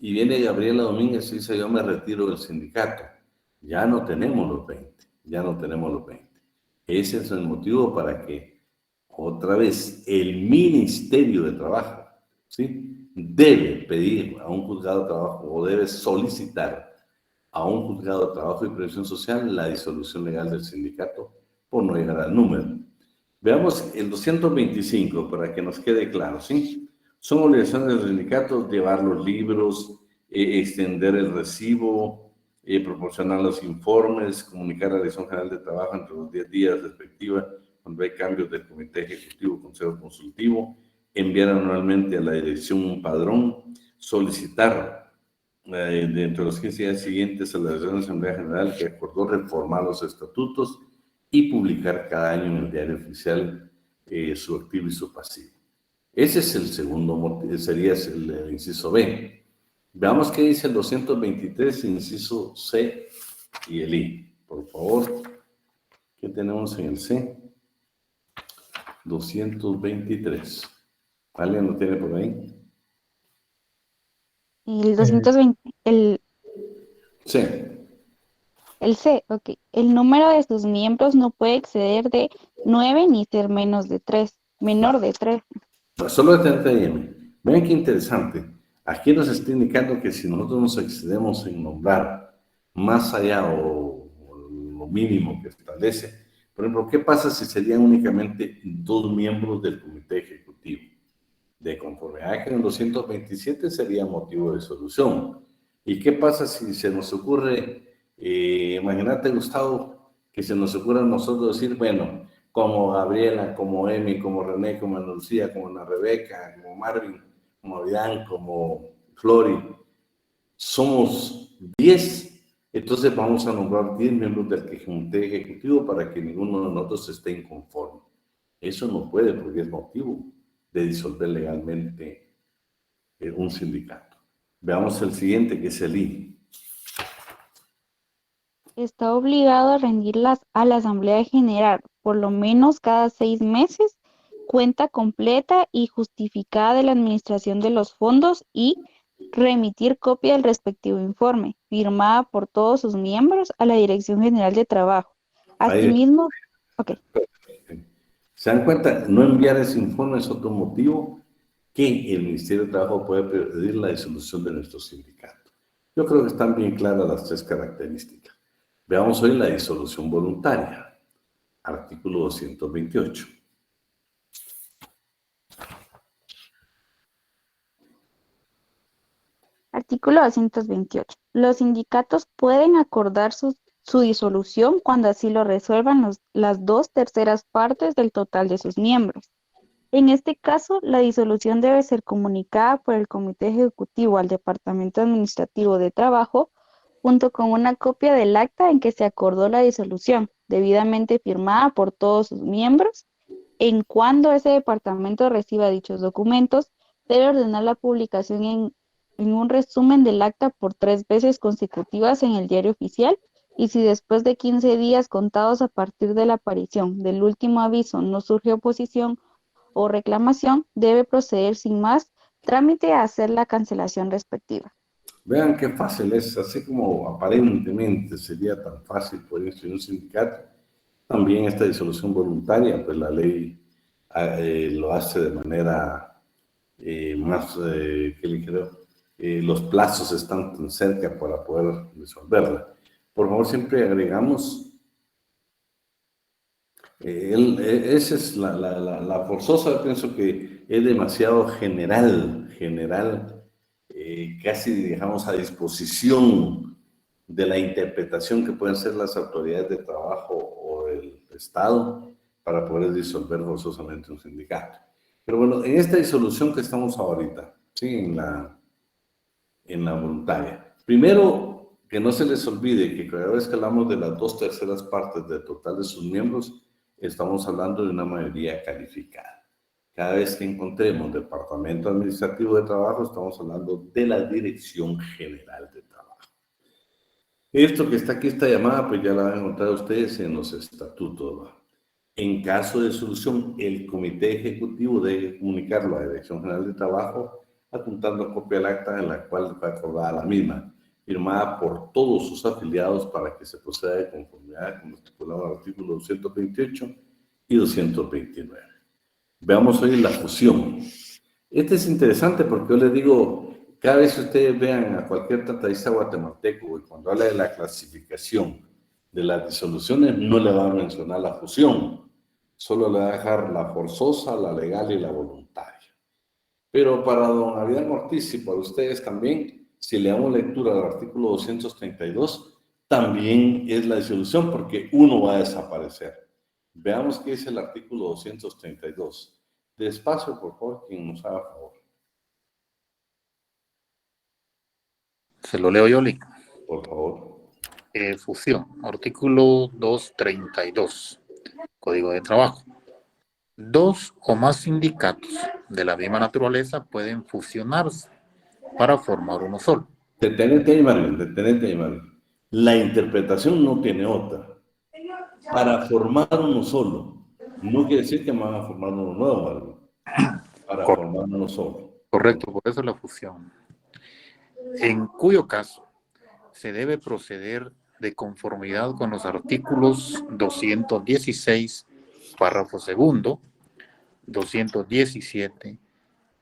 A: y viene Gabriela Domínguez y dice, yo me retiro del sindicato. Ya no tenemos los 20, ya no tenemos los 20. Ese es el motivo para que otra vez el Ministerio de Trabajo, ¿sí?, debe pedir a un juzgado de trabajo o debe solicitar a un juzgado de trabajo y previsión social la disolución legal del sindicato por no llegar al número. Veamos el 225 para que nos quede claro, ¿sí? Son obligaciones de los sindicatos llevar los libros, extender el recibo, proporcionar los informes, comunicar a la Dirección General de Trabajo entre los 10 días respectivos cuando hay cambios del Comité Ejecutivo, Consejo Consultivo, enviar anualmente a la dirección un padrón, solicitar dentro de los 15 días siguientes a la dirección de Asamblea General que acordó reformar los estatutos y publicar cada año en el diario oficial su activo y su pasivo. Ese es el segundo motivo, sería el inciso B. Veamos qué dice el 223, inciso C y el I. Por favor, ¿qué tenemos en el C? 223. ¿Alguien lo tiene por ahí?
B: El 220,
A: Sí.
B: el C, ok. El número de sus miembros no puede exceder de 9 ni ser menos de 3, menor de 3.
A: Pues solo detente ahí. Vean qué interesante. Aquí nos está indicando que si nosotros nos excedemos en nombrar más allá o lo mínimo que establece, por ejemplo, ¿qué pasa si serían únicamente 2 miembros del Comité Ejecutivo? De conformidad que en el 227 sería motivo de solución. ¿Y qué pasa si se nos ocurre, imagínate, Gustavo, que se nos ocurra a nosotros decir, bueno, como Gabriela, como Emi, como René, como Ana Lucía, como Ana Rebeca, como Marvin, como Avidan, como Flori. Somos 10, entonces vamos a nombrar 10 miembros del comité ejecutivo para que ninguno de nosotros esté inconforme. Eso no puede porque es motivo de disolver legalmente un sindicato. Veamos el siguiente, que es el I.
B: Está obligado a rendirlas a la Asamblea General, por lo menos cada 6 meses, cuenta completa y justificada de la administración de los fondos y remitir copia del respectivo informe, firmada por todos sus miembros a la Dirección General de Trabajo. Asimismo, ok.
A: ¿Se dan cuenta? No enviar ese informe es otro motivo que el Ministerio de Trabajo puede pedir la disolución de nuestro sindicato. Yo creo que están bien claras las 3 características. Veamos hoy la disolución voluntaria, artículo 228.
B: Artículo 228. Los sindicatos pueden acordar su disolución cuando así lo resuelvan las 2/3 partes del total de sus miembros. En este caso, la disolución debe ser comunicada por el Comité Ejecutivo al Departamento Administrativo de Trabajo, junto con una copia del acta en que se acordó la disolución, debidamente firmada por todos sus miembros. En cuando ese departamento reciba dichos documentos, debe ordenar la publicación en un resumen del acta por 3 veces consecutivas en el Diario Oficial, y si después de 15 días contados a partir de la aparición del último aviso no surge oposición o reclamación, debe proceder sin más trámite a hacer la cancelación respectiva.
A: Vean qué fácil es, así como aparentemente sería tan fácil poder instituir un sindicato, también esta disolución voluntaria, pues la ley lo hace de manera más, ¿qué le creo? Los plazos están tan cerca para poder resolverla. Por favor, siempre agregamos, esa es la forzosa, yo pienso que es demasiado general, casi dejamos a disposición de la interpretación que pueden ser las autoridades de trabajo o el Estado para poder disolver forzosamente un sindicato. Pero bueno, en esta disolución que estamos ahorita, ¿sí? en la voluntaria. Primero, que no se les olvide que cada vez que hablamos de las 2/3 partes del total de sus miembros, estamos hablando de una mayoría calificada. Cada vez que encontremos Departamento Administrativo de Trabajo, estamos hablando de la Dirección General de Trabajo. Esto que está aquí, esta llamada, pues ya la van a encontrar ustedes en los estatutos, ¿va? En caso de solución, el Comité Ejecutivo debe comunicarlo a la Dirección General de Trabajo, adjuntando copia del acta en la cual fue acordada la misma, firmada por todos sus afiliados para que se proceda de conformidad con lo estipulado en el artículo 228 y 229. Veamos hoy la fusión. Este es interesante porque yo les digo, cada vez que ustedes vean a cualquier tratadista guatemalteco y cuando habla de la clasificación de las disoluciones, no le va a mencionar la fusión, solo le va a dejar la forzosa, la legal y la voluntaria. Pero para don Avidan Ortiz y para ustedes también, si le damos lectura al artículo 232, también es la disolución porque uno va a desaparecer. Veamos qué dice el artículo 232. Despacio, por favor, quien nos haga favor.
F: Se lo leo yo, Lick.
A: Por favor.
F: Fusión, artículo 232, Código de Trabajo. 2 o más sindicatos de la misma naturaleza pueden fusionarse para formar uno solo.
A: Detenete ahí, Marvin. La interpretación no tiene otra. Para formar uno solo. No quiere decir que van a formar uno nuevo, Marvin. Para formar uno solo.
F: Correcto, por eso la fusión. En cuyo caso se debe proceder de conformidad con los artículos 216, párrafo segundo, 217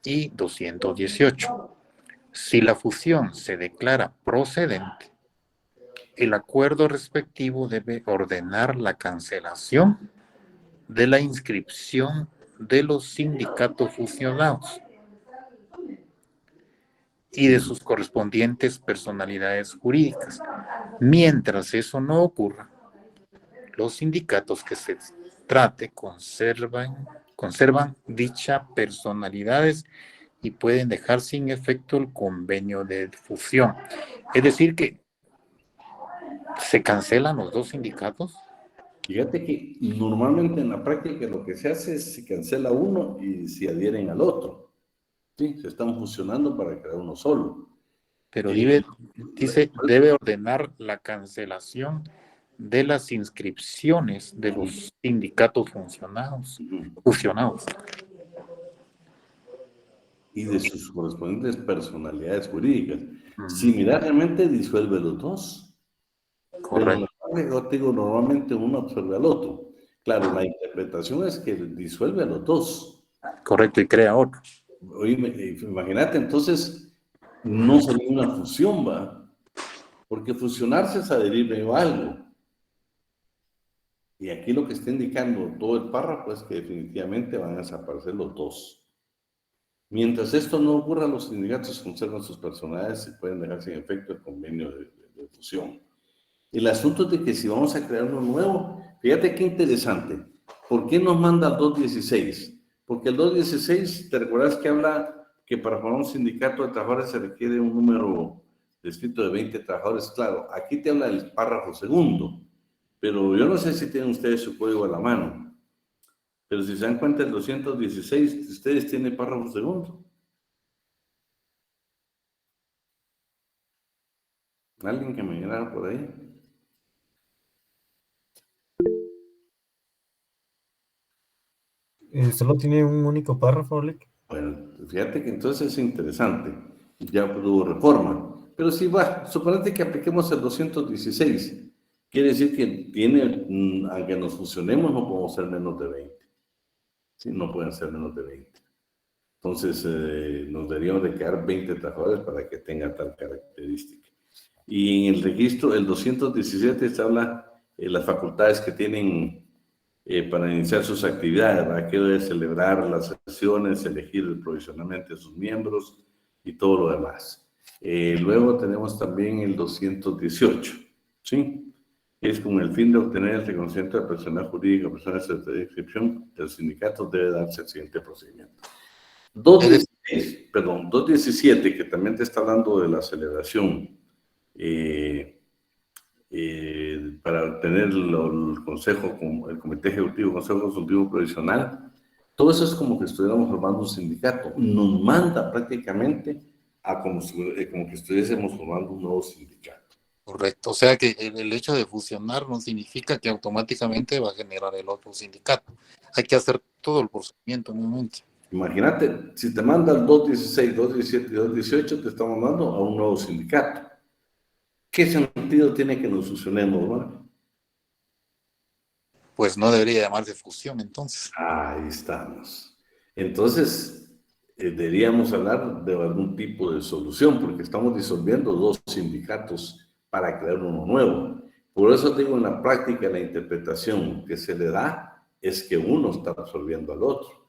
F: y 218. Si la fusión se declara procedente, el acuerdo respectivo debe ordenar la cancelación de la inscripción de los sindicatos fusionados y de sus correspondientes personalidades jurídicas. Mientras eso no ocurra, los sindicatos que se trate conservan dicha personalidades y pueden dejar sin efecto el convenio de fusión. Es decir, que se cancelan los dos sindicatos.
A: Fíjate que normalmente en la práctica lo que se hace es se cancela uno y se adhieren al otro. Sí, se están fusionando para crear uno solo.
F: Pero dice, debe ordenar la cancelación de las inscripciones de los sindicatos fusionados.
A: Y de sus correspondientes personalidades jurídicas. Similarmente disuelve los dos.
F: Correcto.
A: Pero yo digo, normalmente uno absorbe al otro. Claro, la interpretación es que disuelve a los dos.
F: Correcto, y crea otro.
A: Oye, imagínate, entonces, no sería una fusión, ¿va? Porque fusionarse es adherirme a algo. Y aquí lo que está indicando todo el párrafo es que definitivamente van a desaparecer los dos. Mientras esto no ocurra, los sindicatos conservan sus personalidades y pueden dejar sin efecto el convenio de fusión. El asunto es de que si vamos a crear uno nuevo, fíjate qué interesante. ¿Por qué nos manda el 216? Porque el 216, ¿te recuerdas que habla que para formar un sindicato de trabajadores se requiere un número descrito de 20 trabajadores? Claro, aquí te habla el párrafo segundo, pero yo no sé si tienen ustedes su código a la mano. Pero si se dan cuenta, el 216, ustedes tienen párrafo segundo. ¿Alguien que me llenara por ahí?
D: Solo tiene un único párrafo, Lick.
A: Bueno, fíjate que entonces es interesante. Ya hubo reforma. Pero si va, suponete que apliquemos el 216. Quiere decir que tiene, aunque nos fusionemos, no podemos ser menos de 20. Sí, no pueden ser menos de 20. Entonces, nos deberíamos de quedar 20 trabajadores para que tenga tal característica. Y en el registro, el 217 se habla de las facultades que tienen para iniciar sus actividades, ¿verdad? Que debe celebrar las sesiones, elegir provisionalmente a sus miembros y todo lo demás. Luego tenemos también el 218, ¿sí? Es con el fin de obtener el reconocimiento de personal jurídico, personas de inscripción de los sindicatos, debe darse el siguiente procedimiento. 217, que también te está hablando de la celebración para tener el consejo, el comité ejecutivo, consejo consultivo provisional, todo eso es como que estuviéramos formando un sindicato. Nos manda prácticamente a como que estuviésemos formando un nuevo sindicato.
F: Correcto, o sea que el hecho de fusionar no significa que automáticamente va a generar el otro sindicato. Hay que hacer todo el procedimiento nuevamente.
A: Imagínate, si te mandan 216, 217 y 218, te estamos mandando a un nuevo sindicato. ¿Qué sentido tiene que nos fusionemos, no?
F: Pues no debería llamarse fusión, entonces.
A: Ahí estamos. Entonces, deberíamos hablar de algún tipo de solución, porque estamos disolviendo dos sindicatos para crear uno nuevo. Por eso digo, en la práctica, la interpretación que se le da es que uno está absorbiendo al otro.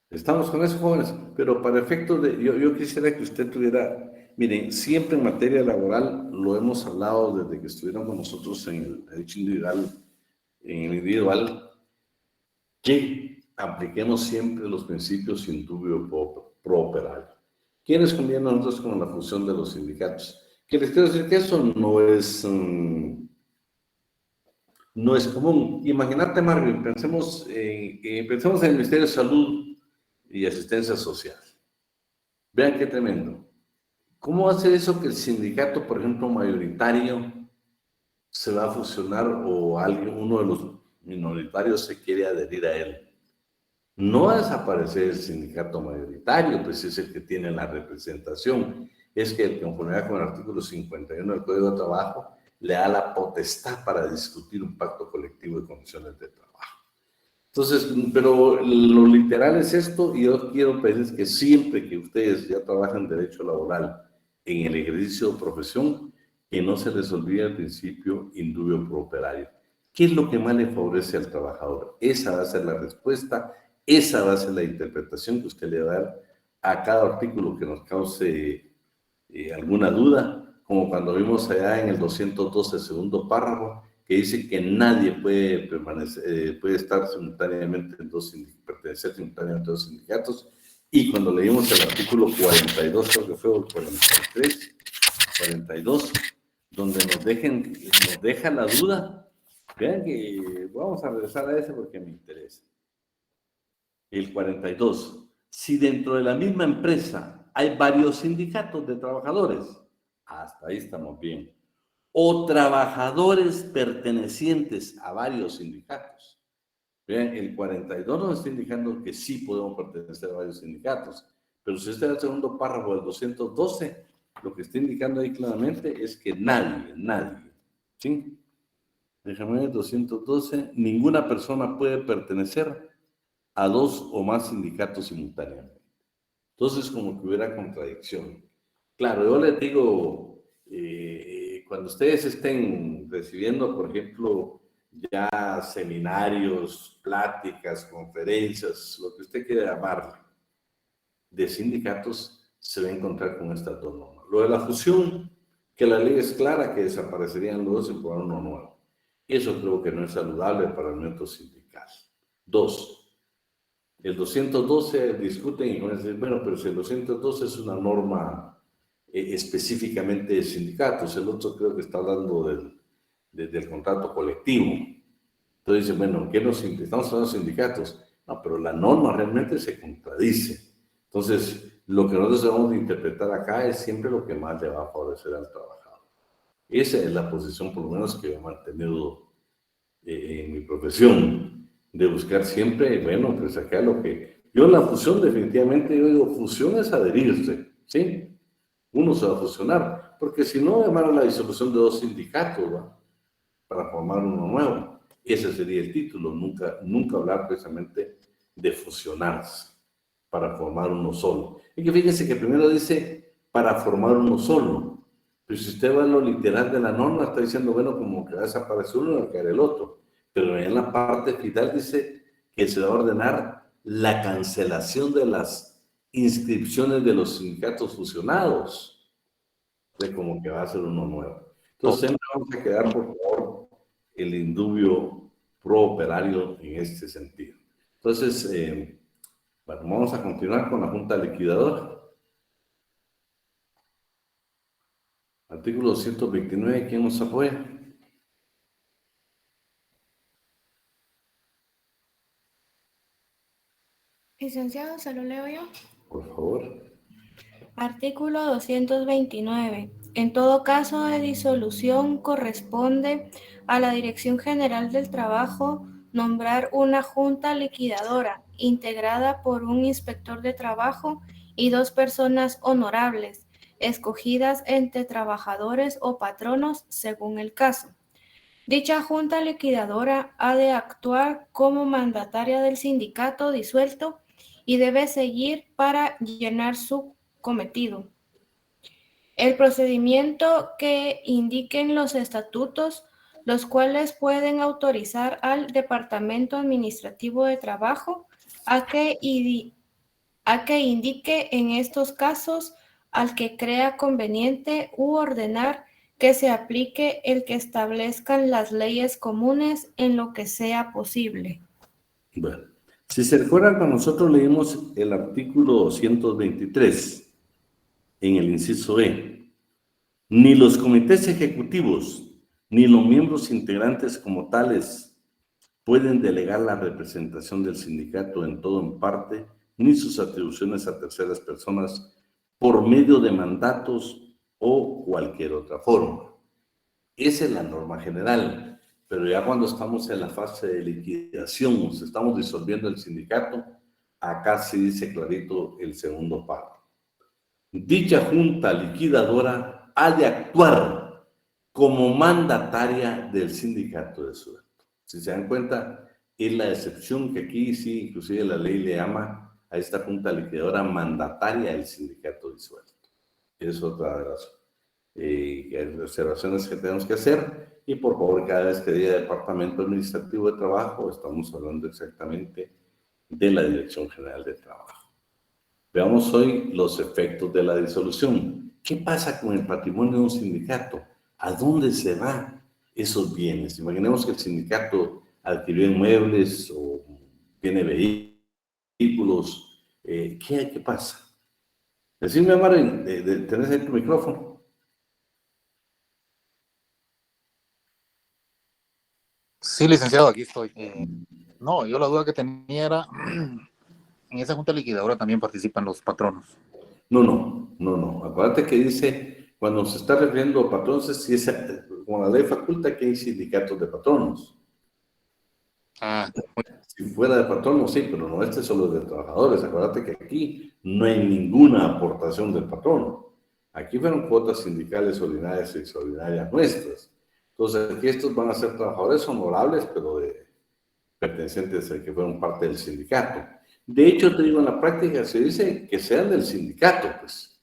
A: Estamos con eso, jóvenes, pero para efectos de, yo quisiera que usted tuviera, miren, siempre en materia laboral lo hemos hablado desde que estuvieron con nosotros en el derecho individual, que apliquemos siempre los principios sin dubio pro operario. ¿Quiénes convienen nosotros con la fusión de los sindicatos? Que les quiero decir que eso no es común. Imagínate, Marvin, pensemos en el Ministerio de Salud y Asistencia Social. Vean qué tremendo. ¿Cómo va a ser eso que el sindicato, por ejemplo, mayoritario, se va a fusionar o uno de los minoritarios se quiere adherir a él? No va a desaparecer el sindicato mayoritario, pues es el que tiene la representación. Es que el conformidad con el artículo 51 del Código de Trabajo le da la potestad para discutir un pacto colectivo de condiciones de trabajo. Entonces, pero lo literal es esto, y yo quiero pedirles que siempre que ustedes ya trabajan derecho laboral en el ejercicio de profesión, que no se les olvide el principio indubio pro operario. ¿Qué es lo que más le favorece al trabajador? Esa va a ser la respuesta, esa va a ser la interpretación que usted le va a dar a cada artículo que nos cause alguna duda, como cuando vimos allá en el 212, segundo párrafo, que dice que nadie puede permanecer, puede estar simultáneamente pertenecer simultáneamente a dos sindicatos, y cuando leímos el artículo 42, creo que fue el 43, 42, donde nos deja la duda. Vean que vamos a regresar a ese porque me interesa. El 42. Si dentro de la misma empresa hay varios sindicatos de trabajadores, hasta ahí estamos bien, o trabajadores pertenecientes a varios sindicatos. Vean, el 42 nos está indicando que sí podemos pertenecer a varios sindicatos, pero si este es el segundo párrafo del 212, lo que está indicando ahí claramente es que nadie, ¿sí? Déjame ver, 212, ninguna persona puede pertenecer a dos o más sindicatos simultáneamente. Entonces, como que hubiera contradicción. Claro, yo les digo, cuando ustedes estén recibiendo, por ejemplo, ya seminarios, pláticas, conferencias, lo que usted quiera llamarle, de sindicatos, se va a encontrar con estas dos normas. Lo de la fusión, que la ley es clara, que desaparecerían los dos y poner uno nuevo. Eso creo que no es saludable para el método sindical. Dos, el 212 discuten y van a decir, bueno, pero si el 212 es una norma específicamente de sindicatos, el otro creo que está hablando del contrato colectivo. Entonces dicen, bueno, ¿qué estamos hablando de sindicatos? No, pero la norma realmente se contradice. Entonces, lo que nosotros debemos de interpretar acá es siempre lo que más le va a favorecer al trabajador. Esa es la posición, por lo menos, que he mantenido en mi profesión, de buscar siempre, bueno, pues acá lo que... Yo en la fusión, definitivamente, yo digo, fusión es adherirse, ¿sí? Uno se va a fusionar, porque si no, llamar a la disolución de dos sindicatos, ¿va? Para formar uno nuevo. Ese sería el título, nunca hablar precisamente de fusionarse para formar uno solo. Y que fíjense que primero dice para formar uno solo, pero si usted va a lo literal de la norma, está diciendo, bueno, como que va a desaparecer uno y va a caer el otro. Pero en la parte final dice que se va a ordenar la cancelación de las inscripciones de los sindicatos fusionados, de como que va a ser uno nuevo. Entonces, siempre vamos a quedar, por favor, el indubio pro operario en este sentido. Entonces, bueno, vamos a continuar con la Junta Liquidadora. Artículo 229, ¿quién nos apoya?
G: Licenciado, ¿se lo leo yo?
A: Por favor.
G: Artículo 229. En todo caso de disolución, corresponde a la Dirección General del Trabajo nombrar una junta liquidadora integrada por un inspector de trabajo y dos personas honorables, escogidas entre trabajadores o patronos según el caso. Dicha junta liquidadora ha de actuar como mandataria del sindicato disuelto y debe seguir para llenar su cometido. El procedimiento que indiquen los estatutos, los cuales pueden autorizar al Departamento Administrativo de Trabajo a que indique en estos casos al que crea conveniente u ordenar que se aplique el que establezcan las leyes comunes en lo que sea posible.
A: Bueno, si se recuerdan, cuando nosotros leímos el artículo 223 en el inciso E, ni los comités ejecutivos ni los miembros integrantes como tales pueden delegar la representación del sindicato en todo o en parte, ni sus atribuciones a terceras personas por medio de mandatos o cualquier otra forma. Esa es la norma general, pero ya cuando estamos en la fase de liquidación, nos estamos disolviendo el sindicato, acá sí dice clarito el segundo párrafo. Dicha junta liquidadora ha de actuar como mandataria del sindicato de sueldo. Si se dan cuenta, es la excepción que aquí sí, inclusive la ley le llama a esta junta liquidadora mandataria del sindicato disuelto. Es otra de las observaciones que tenemos que hacer. Y por favor, cada vez que diga Departamento Administrativo de Trabajo, estamos hablando exactamente de la Dirección General de Trabajo. Veamos hoy los efectos de la disolución. ¿qué pasa con el patrimonio de un sindicato? ¿A dónde se van esos bienes? Imaginemos que el sindicato adquirió inmuebles o tiene vehículos. ¿Qué pasa? Decime, Marín, ¿tenés ahí tu micrófono?
F: Sí, licenciado, aquí estoy. No, yo la duda que tenía era, en esa junta liquidadora también participan los patronos.
A: No. Acuérdate que dice, cuando se está refiriendo a patronos, si es, como la ley faculta que hay sindicatos de patronos.
F: Ah,
A: Si fuera de patronos, sí, pero no, este es solo de trabajadores. Acuérdate que aquí no hay ninguna aportación del patrono. Aquí fueron cuotas sindicales ordinarias y extraordinarias nuestras. Entonces, aquí estos van a ser trabajadores honorables, pero pertenecientes a que fueron parte del sindicato. De hecho, te digo, en la práctica se dice que sean del sindicato, pues.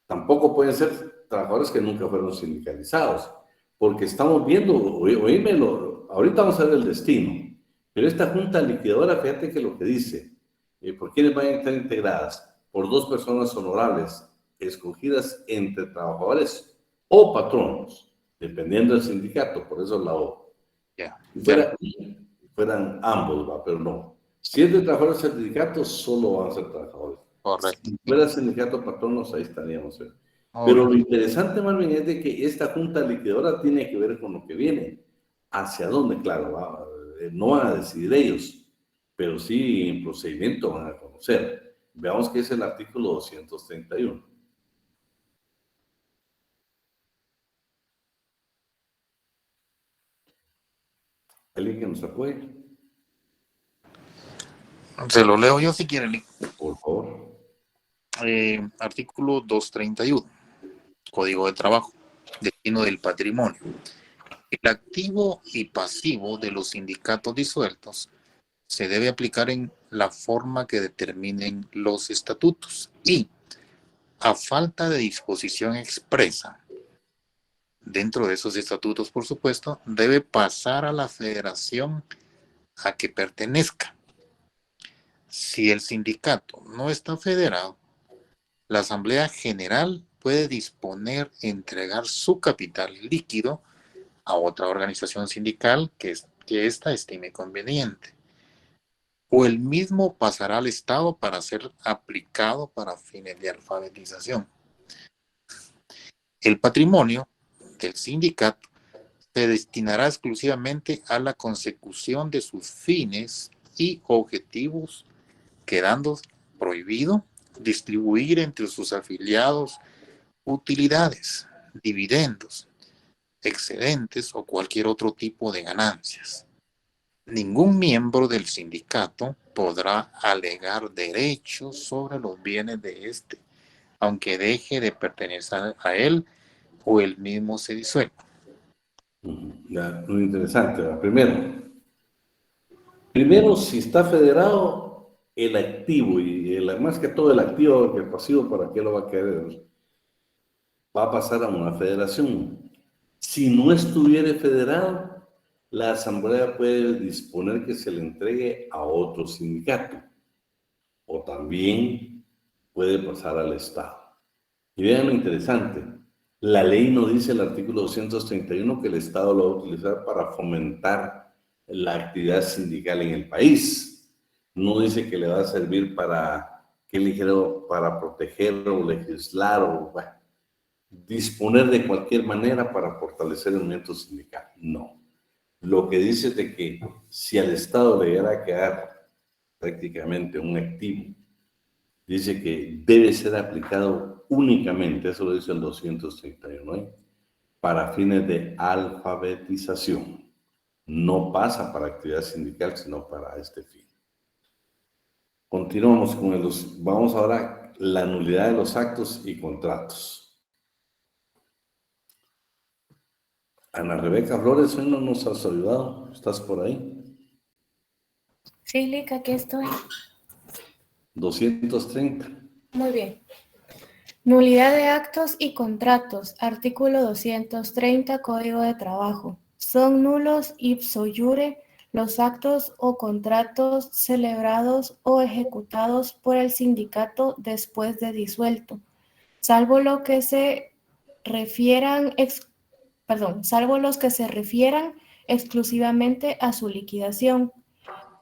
A: Tampoco pueden ser trabajadores que nunca fueron sindicalizados, porque estamos viendo, oímelo, ahorita vamos a ver el destino, pero esta junta liquidadora, fíjate que lo que dice, ¿por quiénes van a estar integradas? Por 2 personas honorables, escogidas entre trabajadores o patronos, dependiendo del sindicato, por eso la O.
F: ya.
A: Si fueran ambos, ¿va? Pero no. Si es de trabajadores del sindicato, solo van a ser trabajadores.
F: Correcto.
A: Si fuera sindicato patronos, ahí estaríamos.
F: Oh,
A: Pero lo interesante, Marvin, es de que esta junta liquidadora tiene que ver con lo que viene. ¿Hacia dónde? Claro, no van a decidir ellos, pero sí en procedimiento van a conocer. Veamos qué es el artículo 231. ¿Alguien que nos apoye?
F: se lo leo yo si quieren.
A: Por favor.
F: Artículo 231, Código de Trabajo, destino del patrimonio. El activo y pasivo de los sindicatos disueltos se debe aplicar en la forma que determinen los estatutos y, a falta de disposición expresa dentro de esos estatutos, por supuesto, debe pasar a la federación a que pertenezca. Si el sindicato no está federado, la Asamblea General puede disponer entregar su capital líquido a otra organización sindical que ésta estime conveniente, o el mismo pasará al Estado para ser aplicado para fines de alfabetización. El patrimonio del sindicato se destinará exclusivamente a la consecución de sus fines y objetivos, quedando prohibido distribuir entre sus afiliados utilidades, dividendos, excedentes o cualquier otro tipo de ganancias. Ningún miembro del sindicato podrá alegar derechos sobre los bienes de este, aunque deje de pertenecer a él o él mismo se disuelva.
A: Ya, muy interesante. ¿Va? Primero, si está federado, el activo, y más que todo el activo que el pasivo, ¿para qué lo va a querer? Va a pasar a una federación. Si no estuviera federado, la asamblea puede disponer que se le entregue a otro sindicato, o también puede pasar al Estado. Y vean lo interesante, la ley no dice el artículo 231 que el Estado lo va a utilizar para fomentar la actividad sindical en el país. No dice que le va a servir para, ¿qué ligero? Para proteger o legislar o bueno, disponer de cualquier manera para fortalecer el movimiento sindical. No. Lo que dice es de que si al Estado le llegara a quedar prácticamente un activo, dice que debe ser aplicado únicamente, eso lo dice el 231, para fines de alfabetización. No pasa para actividad sindical, sino para este fin. Continuamos con vamos ahora a la nulidad de los actos y contratos. Ana Rebeca Flores, hoy no nos has ayudado. ¿Estás por ahí?
G: Sí, Lick, aquí estoy.
A: 230.
G: Muy bien. Nulidad de actos y contratos. Artículo 230, Código de Trabajo. Son nulos ipso iure los actos o contratos celebrados o ejecutados por el sindicato después de disuelto, salvo los que se refieran exclusivamente a su liquidación.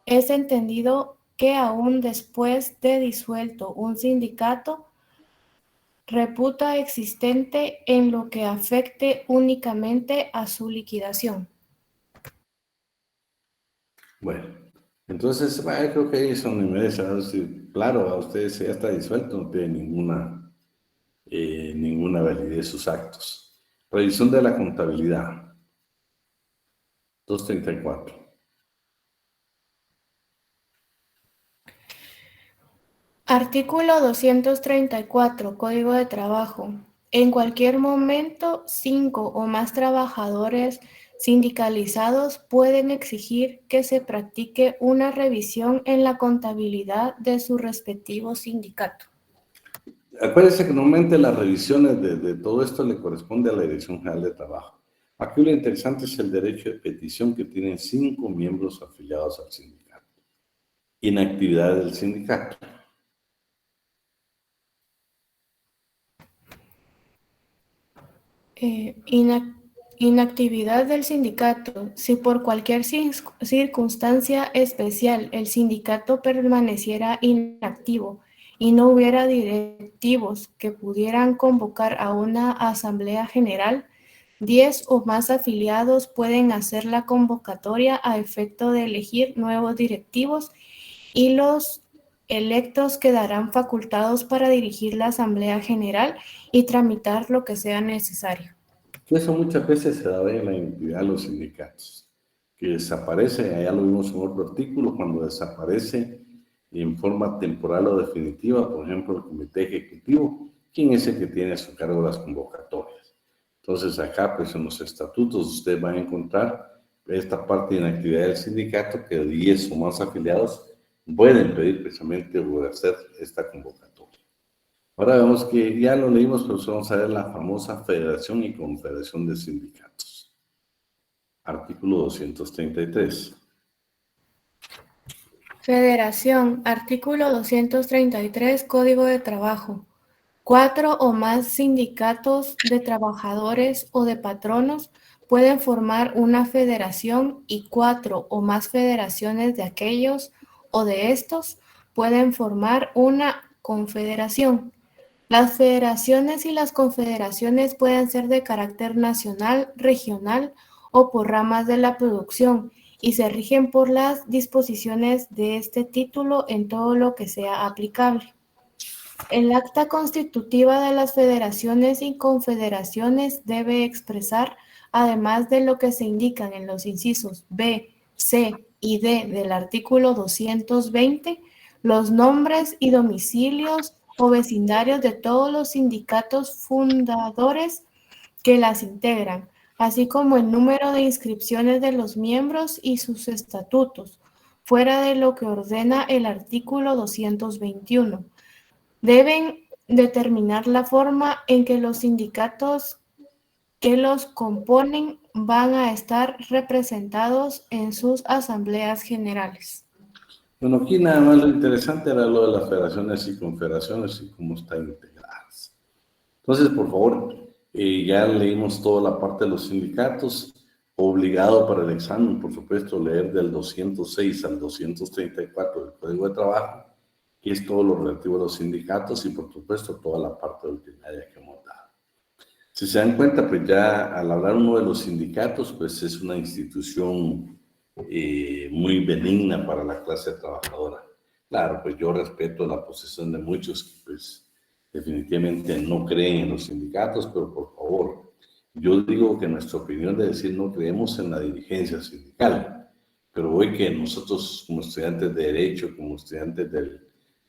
G: Es entendido que aún después de disuelto un sindicato, reputa existente en lo que afecte únicamente a su liquidación.
A: Bueno, entonces, bueno, creo que ahí es donde me debe decir, claro, a ustedes ya está disuelto, no tiene ninguna validez sus actos. Revisión de la contabilidad. 234.
G: Artículo 234, Código de Trabajo. En cualquier momento, 5 o más trabajadores sindicalizados pueden exigir que se practique una revisión en la contabilidad de su respectivo sindicato.
A: Acuérdense que normalmente las revisiones de todo esto le corresponde a la Dirección General de Trabajo. Aquí lo interesante es el derecho de petición que tienen 5 miembros afiliados al sindicato. Inactividad del sindicato.
G: Inactividad del sindicato. Si por cualquier circunstancia especial el sindicato permaneciera inactivo y no hubiera directivos que pudieran convocar a una asamblea general, 10 o más afiliados pueden hacer la convocatoria a efecto de elegir nuevos directivos y los electos quedarán facultados para dirigir la asamblea general y tramitar lo que sea necesario.
A: Eso muchas veces se da en la inactividad de los sindicatos, que desaparece, allá lo vimos en otro artículo, cuando desaparece en forma temporal o definitiva, por ejemplo, el comité ejecutivo, ¿quién es el que tiene a su cargo las convocatorias? Entonces acá, pues en los estatutos, usted va a encontrar esta parte de inactividad del sindicato, que 10 o más afiliados pueden pedir precisamente o hacer esta convocatoria. Ahora vemos que ya lo leímos, pero vamos a ver la famosa Federación y Confederación de Sindicatos. Artículo 233.
G: Federación. Artículo 233, Código de Trabajo. 4 o más sindicatos de trabajadores o de patronos pueden formar una federación y 4 o más federaciones de aquellos o de estos pueden formar una confederación. Las federaciones y las confederaciones pueden ser de carácter nacional, regional o por ramas de la producción y se rigen por las disposiciones de este título en todo lo que sea aplicable. El acta constitutiva de las federaciones y confederaciones debe expresar, además de lo que se indican en los incisos B, C y D del artículo 220, los nombres y domicilios o vecindarios de todos los sindicatos fundadores que las integran, así como el número de inscripciones de los miembros y sus estatutos, fuera de lo que ordena el artículo 221. Deben determinar la forma en que los sindicatos que los componen van a estar representados en sus asambleas generales.
A: Bueno, aquí nada más lo interesante era lo de las federaciones y confederaciones y cómo están integradas. Entonces, por favor, ya leímos toda la parte de los sindicatos. Obligado para el examen, por supuesto, leer del 206 al 234 del Código de Trabajo, que es todo lo relativo a los sindicatos y, por supuesto, toda la parte ordinaria que hemos dado. Si se dan cuenta, pues ya al hablar uno de los sindicatos, pues es una institución muy benigna para la clase trabajadora. Claro, pues yo respeto la posición de muchos que pues definitivamente no creen en los sindicatos, pero por favor, yo digo que nuestra opinión de decir no creemos en la dirigencia sindical, pero hoy que nosotros como estudiantes de Derecho, como estudiantes del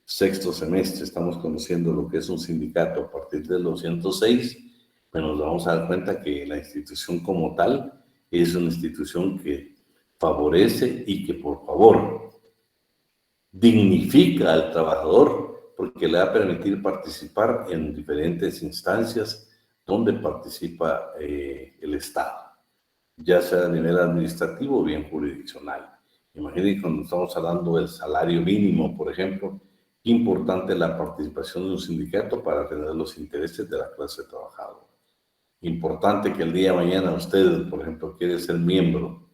A: sexto semestre, estamos conociendo lo que es un sindicato a partir del 206, pues nos vamos a dar cuenta que la institución como tal es una institución que favorece y que por favor dignifica al trabajador porque le va a permitir participar en diferentes instancias donde participa el Estado, ya sea a nivel administrativo o bien jurisdiccional. Imagínense cuando estamos hablando del salario mínimo, por ejemplo, Importante la participación de un sindicato para atender los intereses de la clase trabajadora. Importante que el día de mañana usted, por ejemplo, quiere ser miembro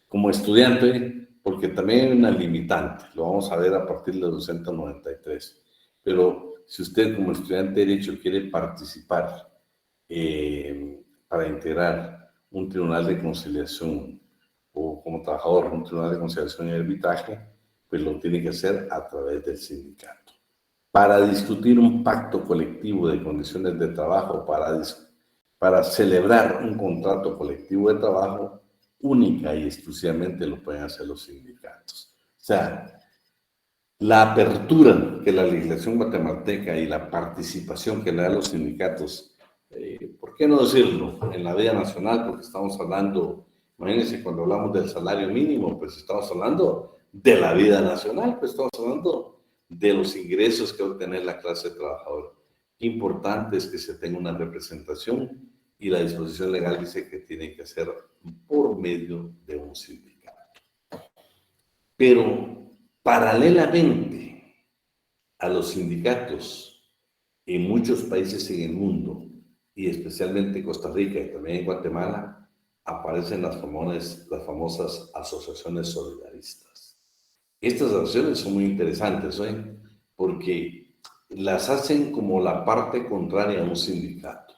A: como estudiante, porque también hay una limitante, lo vamos a ver a partir de los 293. Pero si usted como estudiante de Derecho quiere participar para integrar un tribunal de conciliación o como trabajador un tribunal de conciliación y arbitraje, pues lo tiene que hacer a través del sindicato. Para discutir un pacto colectivo de condiciones de trabajo, para celebrar un contrato colectivo de trabajo, única y exclusivamente lo pueden hacer los sindicatos. O sea, la apertura que la legislación guatemalteca y la participación que le dan los sindicatos, ¿por qué no decirlo? En la vida nacional, porque estamos hablando, imagínense, cuando hablamos del salario mínimo, pues estamos hablando de la vida nacional, pues estamos hablando de los ingresos que va a obtener la clase trabajadora. Qué importante es que se tenga una representación y la disposición legal dice que tiene que ser por medio de un sindicato. Pero paralelamente a los sindicatos en muchos países en el mundo, y especialmente Costa Rica y también en Guatemala, aparecen las famosas asociaciones solidaristas. Estas asociaciones son muy interesantes, ¿eh? Porque las hacen como la parte contraria a un sindicato.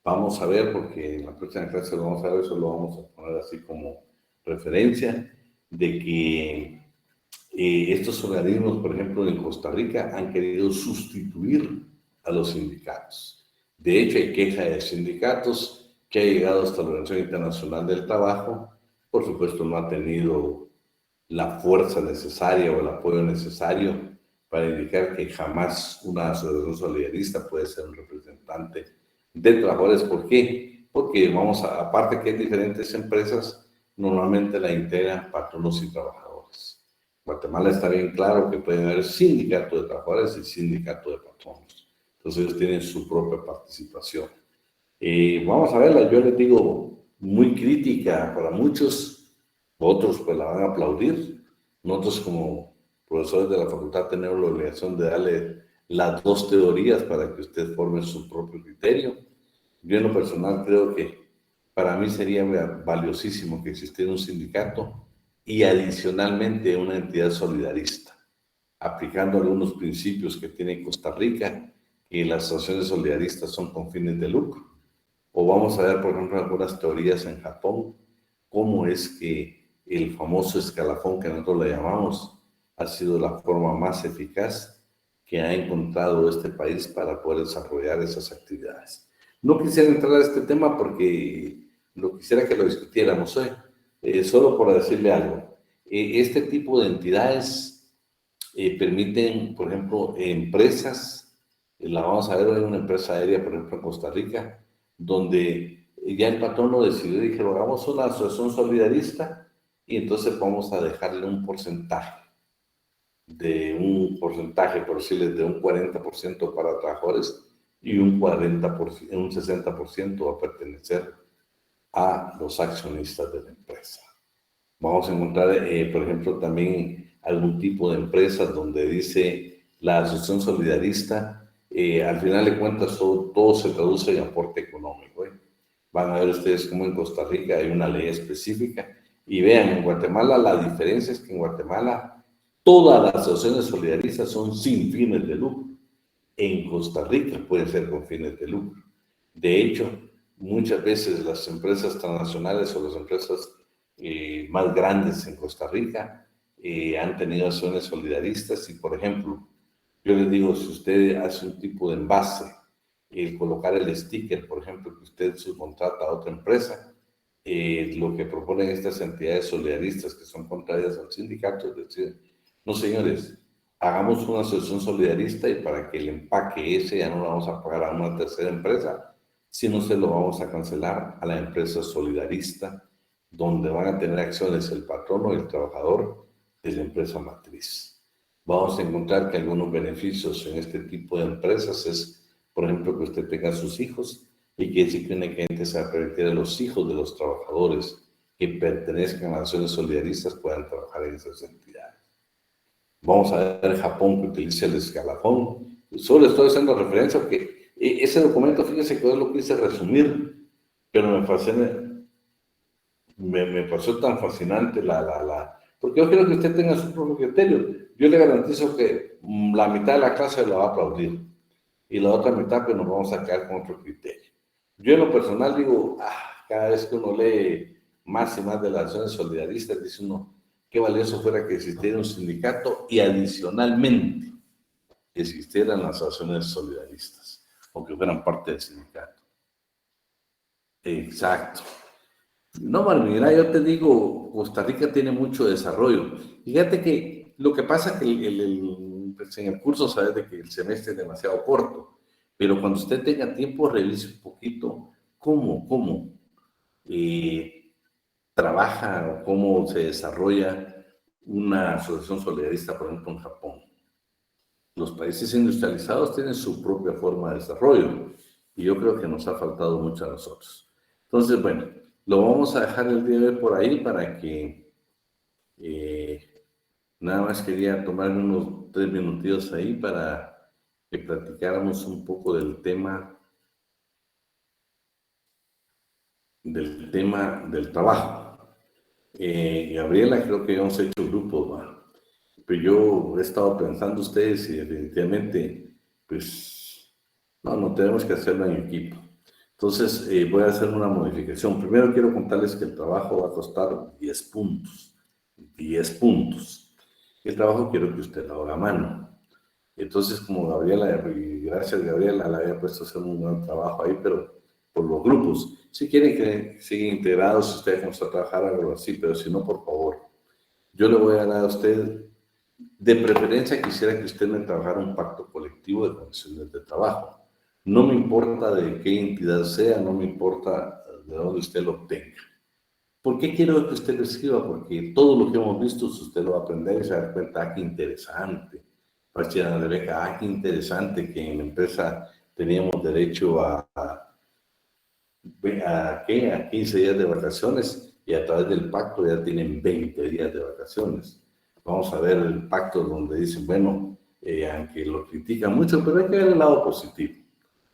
A: Vamos a ver, porque en la próxima clase lo vamos a ver, eso lo vamos a poner así como referencia, de que estos organismos, por ejemplo, en Costa Rica, han querido sustituir a los sindicatos. De hecho, hay queja de sindicatos que ha llegado hasta la Organización Internacional del Trabajo. Por supuesto, no ha tenido la fuerza necesaria o el apoyo necesario para indicar que jamás una asociación solidarista puede ser un representante de trabajadores. ¿Por qué? Porque aparte que hay diferentes empresas, normalmente la integran patronos y trabajadores. Guatemala está bien claro que puede haber sindicato de trabajadores y sindicato de patronos. Entonces ellos tienen su propia participación. Vamos a verla, yo les digo, muy crítica para muchos, otros pues la van a aplaudir. Nosotros como profesores de la facultad tenemos la obligación de darle las dos teorías para que usted forme su propio criterio. Yo en lo personal creo que para mí sería valiosísimo que existiera un sindicato y adicionalmente una entidad solidarista, aplicando algunos principios que tiene Costa Rica, que las asociaciones solidaristas son con fines de lucro. O vamos a ver, por ejemplo, algunas teorías en Japón, cómo es que el famoso escalafón que nosotros le llamamos ha sido la forma más eficaz que ha encontrado este país para poder desarrollar esas actividades. No quisiera entrar a este tema porque quisiera que lo discutiéramos hoy, solo por decirle algo. Este tipo de entidades permiten, por ejemplo, empresas, la vamos a ver hoy en una empresa aérea, por ejemplo, en Costa Rica, donde ya el patrono decidió y dijeron, hagamos una asociación solidarista y entonces vamos a dejarle un porcentaje, por decirles, de un 40% para trabajadores y un 60% va a pertenecer a los accionistas de la empresa. Vamos a encontrar, por ejemplo, también algún tipo de empresas donde dice la asociación solidarista, al final de cuentas todo se traduce en aporte económico. Van a ver ustedes cómo en Costa Rica hay una ley específica y vean, en Guatemala la diferencia es que en Guatemala todas las asociaciones solidaristas son sin fines de lucro. En Costa Rica pueden ser con fines de lucro. De hecho, muchas veces las empresas transnacionales o las empresas más grandes en Costa Rica han tenido asociaciones solidaristas y, por ejemplo, yo les digo, si usted hace un tipo de envase, el colocar el sticker, por ejemplo, que usted subcontrata a otra empresa, lo que proponen estas entidades solidaristas que son contrarias al sindicato es decir, no señores, hagamos una asociación solidarista y para que el empaque ese ya no lo vamos a pagar a una tercera empresa, sino se lo vamos a cancelar a la empresa solidarista, donde van a tener acciones el patrono y el trabajador de la empresa matriz. Vamos a encontrar que algunos beneficios en este tipo de empresas es, por ejemplo, que usted tenga sus hijos y que si tiene que se va a permitir a los hijos de los trabajadores que pertenezcan a las asociaciones solidaristas puedan trabajar en esas entidades. Vamos a ver Japón que utiliza el escalafón. Solo estoy haciendo referencia porque ese documento, fíjese que es lo que quise resumir, pero me fascina, me pareció tan fascinante porque yo quiero que usted tenga su propio criterio. Yo le garantizo que la mitad de la clase la va a aplaudir y la otra mitad pues nos vamos a quedar con otro criterio. Yo en lo personal digo, cada vez que uno lee más y más de las acciones solidaristas, dice uno, qué valioso fuera que existiera un sindicato y adicionalmente que existieran las acciones solidaristas o que fueran parte del sindicato. Exacto. No, Marvin, mira, yo te digo, Costa Rica tiene mucho desarrollo. Fíjate que lo que pasa es que pues en el curso sabes de que el semestre es demasiado corto, pero cuando usted tenga tiempo, revise un poquito cómo trabaja o cómo se desarrolla una asociación solidarista, por ejemplo, en Japón. Los países industrializados tienen su propia forma de desarrollo y yo creo que nos ha faltado mucho a nosotros. Entonces, bueno, lo vamos a dejar el día de hoy por ahí para que nada más quería tomarme unos 3 minutitos ahí para que platicáramos un poco del tema del trabajo. Gabriela, creo que hemos hecho grupos, ¿va? Pero yo he estado pensando ustedes y definitivamente, pues, no tenemos que hacerlo en equipo. Entonces, voy a hacer una modificación. Primero quiero contarles que el trabajo va a costar 10 puntos. 10 puntos. El trabajo quiero que usted lo haga a mano. Entonces, como Gabriela, y gracias Gabriela, la había puesto a hacer un buen trabajo ahí, pero por los grupos. Si quieren que sigan integrados, si ustedes vamos a trabajar algo así, pero si no, por favor. Yo le voy a dar a usted, de preferencia quisiera que usted me trabajara un pacto colectivo de condiciones de trabajo. No me importa de qué entidad sea, no me importa de dónde usted lo obtenga. ¿Por qué quiero que usted lo escriba? Porque todo lo que hemos visto, usted lo va a aprender y se va a dar cuenta, qué interesante. Parcial de beca, qué interesante que en la empresa teníamos derecho a 15 días de vacaciones y a través del pacto ya tienen 20 días de vacaciones. Vamos a ver el pacto donde dicen, bueno, aunque lo critican mucho, pero hay que ver el lado positivo.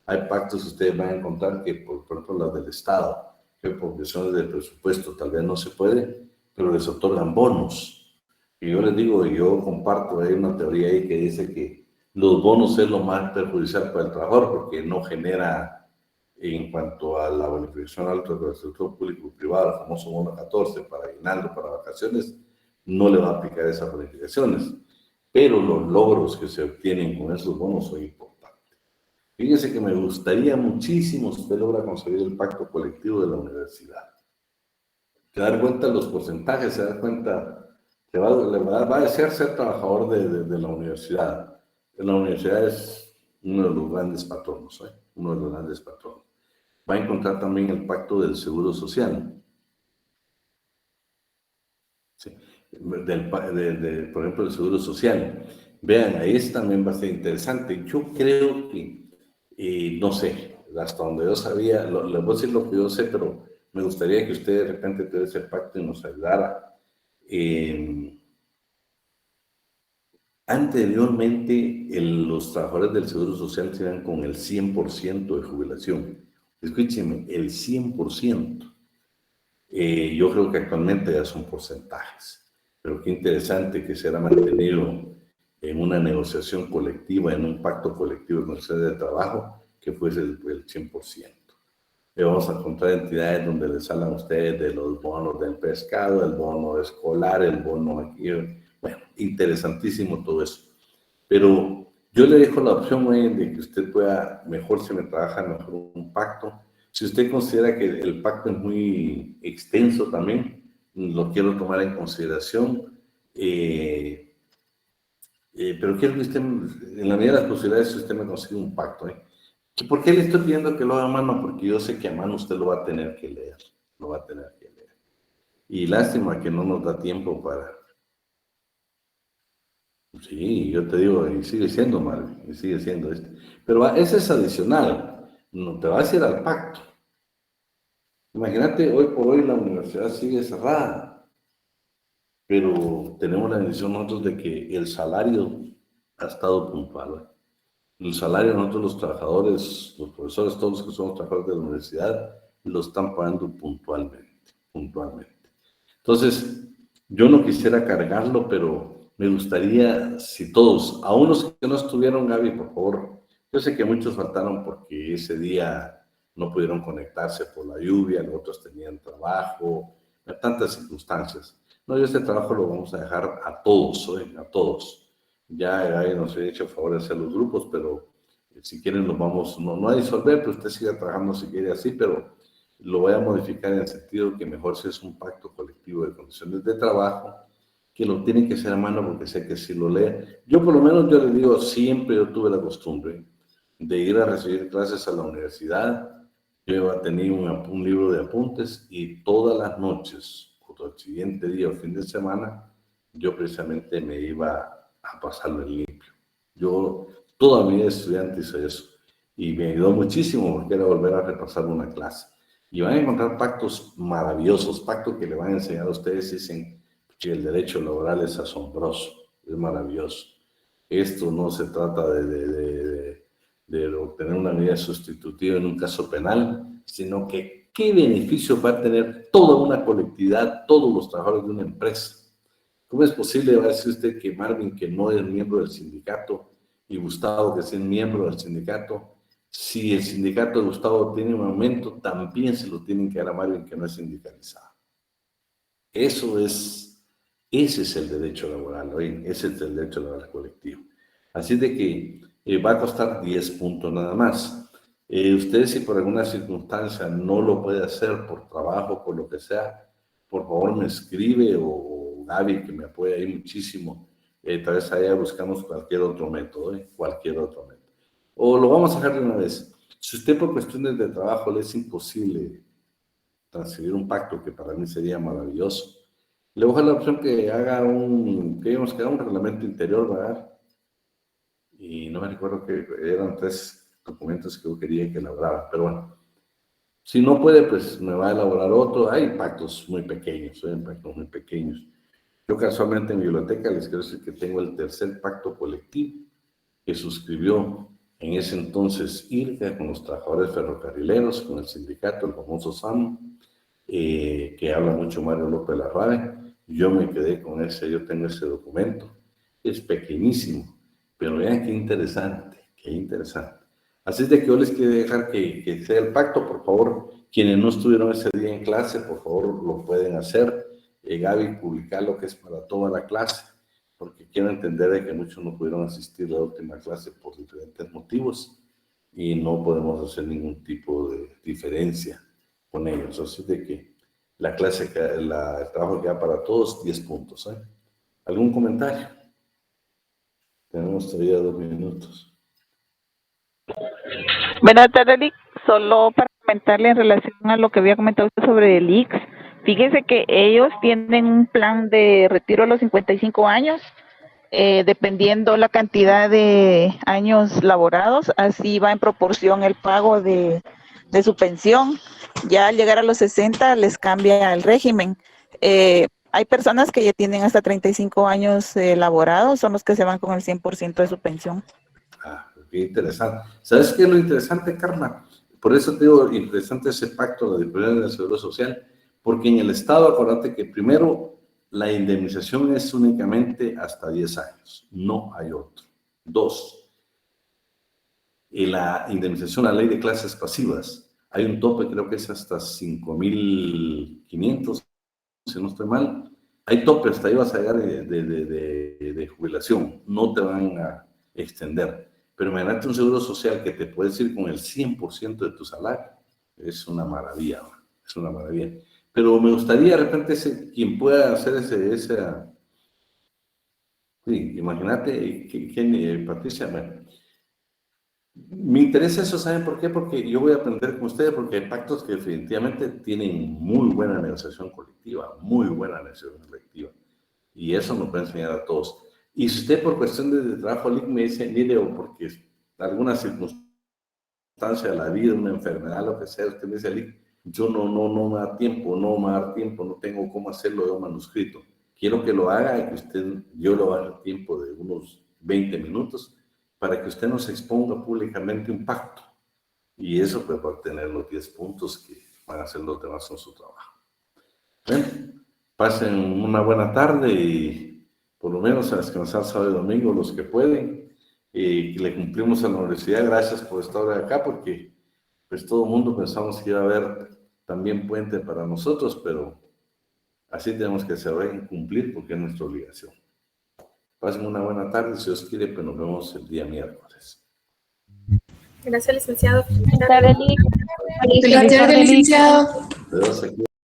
A: Hay pactos que ustedes van a encontrar que, por ejemplo, las del Estado, que por cuestiones de presupuesto tal vez no se puede, pero les otorgan bonos. Y yo les digo, y yo comparto, hay una teoría ahí que dice que los bonos es lo más perjudicial para el trabajador porque no genera, en cuanto a la bonificación alta del sector público y privado, el famoso bono 14 para aguinaldo, para vacaciones, no le va a aplicar esas bonificaciones. Pero los logros que se obtienen con esos bonos son importantes. Fíjense que me gustaría muchísimo si usted logra conseguir el pacto colectivo de la universidad. Se da cuenta de los porcentajes, se da cuenta, le va a desear ser trabajador de la universidad. La universidad es uno de los grandes patronos, uno de los grandes patronos. Va a encontrar también el pacto del seguro social. Sí. Por ejemplo, el seguro social. Vean, ahí también va a ser interesante. Yo creo que no sé, hasta donde yo sabía, les voy a decir lo que yo sé, pero me gustaría que usted de repente tuviera ese pacto y nos ayudara. Anteriormente, los trabajadores del Seguro Social se iban con el 100% de jubilación. Escúcheme, el 100%. Yo creo que actualmente ya son porcentajes, pero qué interesante que se haya mantenido en una negociación colectiva, en un pacto colectivo de condiciones de trabajo, que fuese el 100%. Y vamos a encontrar entidades donde les hablan a ustedes de los bonos del pescado, el bono escolar, el bono aquí. Bueno, interesantísimo todo eso. Pero yo le dejo la opción de que usted pueda, mejor si me trabaja, mejor un pacto. Si usted considera que el pacto es muy extenso también, lo quiero tomar en consideración. Pero quiero que usted, en la medida de las posibilidades, si usted me consigue un pacto. ¿Por qué le estoy pidiendo que lo haga a mano? Porque yo sé que a mano usted lo va a tener que leer. Lo va a tener que leer. Y lástima que no nos da tiempo para... Sí, yo te digo, y sigue siendo mal, y sigue siendo esto. Pero ese es adicional. No te vas a ir al pacto. Imagínate, hoy por hoy la universidad sigue cerrada. pero tenemos la bendición nosotros de que el salario ha estado puntual. El salario nosotros los trabajadores, los profesores, todos los que somos trabajadores de la universidad, lo están pagando puntualmente. Entonces, yo no quisiera cargarlo, pero me gustaría, si todos, aún los que no estuvieron, Gaby, por favor, yo sé que muchos faltaron porque ese día no pudieron conectarse por la lluvia, los otros tenían trabajo, tantas circunstancias. No, yo este trabajo lo vamos a dejar a todos, a todos. Ya Gaby nos ha hecho favor de hacer los grupos, pero si quieren los vamos, no a disolver, pero usted siga trabajando si quiere así, pero lo voy a modificar en el sentido que mejor si es un pacto colectivo de condiciones de trabajo, que lo tiene que hacer a mano porque sé que si lo lee, yo por lo menos yo le digo, siempre yo tuve la costumbre de ir a recibir clases a la universidad. Yo tenía un libro de apuntes y todas las noches, o el siguiente día o fin de semana, yo precisamente me iba a pasarlo en limpio. Yo toda mi vida estudiante hice eso y me ayudó muchísimo porque era volver a repasar una clase. Y van a encontrar pactos maravillosos, pactos que le van a enseñar a ustedes. Dicen que el derecho laboral es asombroso, es maravilloso. Esto no se trata de obtener una medida sustitutiva en un caso penal, sino que qué beneficio va a tener toda una colectividad, todos los trabajadores de una empresa. ¿Cómo es posible, va a decir usted, que Marvin, que no es miembro del sindicato, y Gustavo, que es miembro del sindicato, si el sindicato de Gustavo tiene un aumento, también se lo tienen que dar a Marvin, que no es sindicalizado? Ese es el derecho laboral, ese es el derecho laboral colectivo. Así de que va a costar 10 puntos nada más. Usted, si por alguna circunstancia no lo puede hacer por trabajo, por lo que sea, por favor me escribe, o Gaby, que me apoya ahí muchísimo. Tal vez allá buscamos cualquier otro método, cualquier otro método. O lo vamos a dejar de una vez. Si usted por cuestiones de trabajo le es imposible transferir un pacto, que para mí sería maravilloso, le voy a dar la opción que haga un reglamento interior, ¿verdad? Y no me recuerdo que eran 3 documentos que yo quería que elaborara, pero bueno. Si no puede, pues me va a elaborar otro. Hay pactos muy pequeños, Yo casualmente en mi biblioteca les quiero decir que tengo el 3er pacto colectivo que suscribió en ese entonces IRCA con los trabajadores ferrocarrileros, con el sindicato, el famoso SAM, que habla mucho Mario López Larrabe. Yo me quedé con ese, yo tengo ese documento. Es pequeñísimo, pero vean qué interesante, qué interesante. Así es de que yo les quiero dejar que sea el pacto, por favor. Quienes no estuvieron ese día en clase, por favor, lo pueden hacer. Gaby, publicar lo que es para toda la clase, porque quiero entender de que muchos no pudieron asistir a la última clase por diferentes motivos y no podemos hacer ningún tipo de diferencia con ellos. Así de que la clase, el trabajo queda para todos, 10 puntos. ¿Algún comentario? Tenemos todavía 2 minutos.
H: Buenas tardes, Lick. Solo para comentarle en relación a lo que había comentado usted sobre el IX. Fíjese que ellos tienen un plan de retiro a los 55 años, dependiendo la cantidad de años laborados, así va en proporción el pago de su pensión. Ya al llegar a los 60 les cambia el régimen. Hay personas que ya tienen hasta 35 años laborados, son los que se van con el 100% de su pensión.
A: Qué interesante. ¿Sabes qué es lo interesante, Carla? Por eso te digo, interesante ese pacto de disponibilidad del Seguro Social, porque en el Estado, acuérdate que primero, la indemnización es únicamente hasta 10 años, no hay otro. 2, la indemnización, la ley de clases pasivas, hay un tope, creo que es hasta 5.500, si no estoy mal. Hay tope, hasta ahí vas a llegar de jubilación, no te van a extender. Pero imagínate un seguro social que te puedes ir con el 100% de tu salario. Es una maravilla, es una maravilla. Pero me gustaría de repente quien pueda hacer esa... Sí, imagínate, Patricia, me interesa eso, ¿saben por qué? Porque yo voy a aprender con ustedes, porque hay pactos que definitivamente tienen muy buena negociación colectiva, y eso nos va a enseñar a todos. Y si usted por cuestión de trabajo me dice, mire, o porque alguna circunstancia de la vida, una enfermedad, lo que sea, usted me dice, yo no me da tiempo, no tengo cómo hacerlo de un manuscrito. quiero que lo haga y que usted, yo lo haga a tiempo de unos 20 minutos para que usted nos exponga públicamente un pacto. Y eso pues va a tener los 10 puntos que van a hacer los demás en su trabajo. Bueno, pasen una buena tarde y por lo menos a descansar sábado y domingo los que pueden. Y le cumplimos a la universidad. Gracias por estar hoy acá, porque pues todo el mundo pensamos que iba a haber también puente para nosotros, pero así tenemos que hacer, cumplir porque es nuestra obligación. Pasen una buena tarde, si Dios quiere, pues nos vemos el día miércoles.
I: Gracias, licenciado.
B: Buenas tardes, Lic.
I: Feliz tarde, licenciado.
A: Adiós, aquí.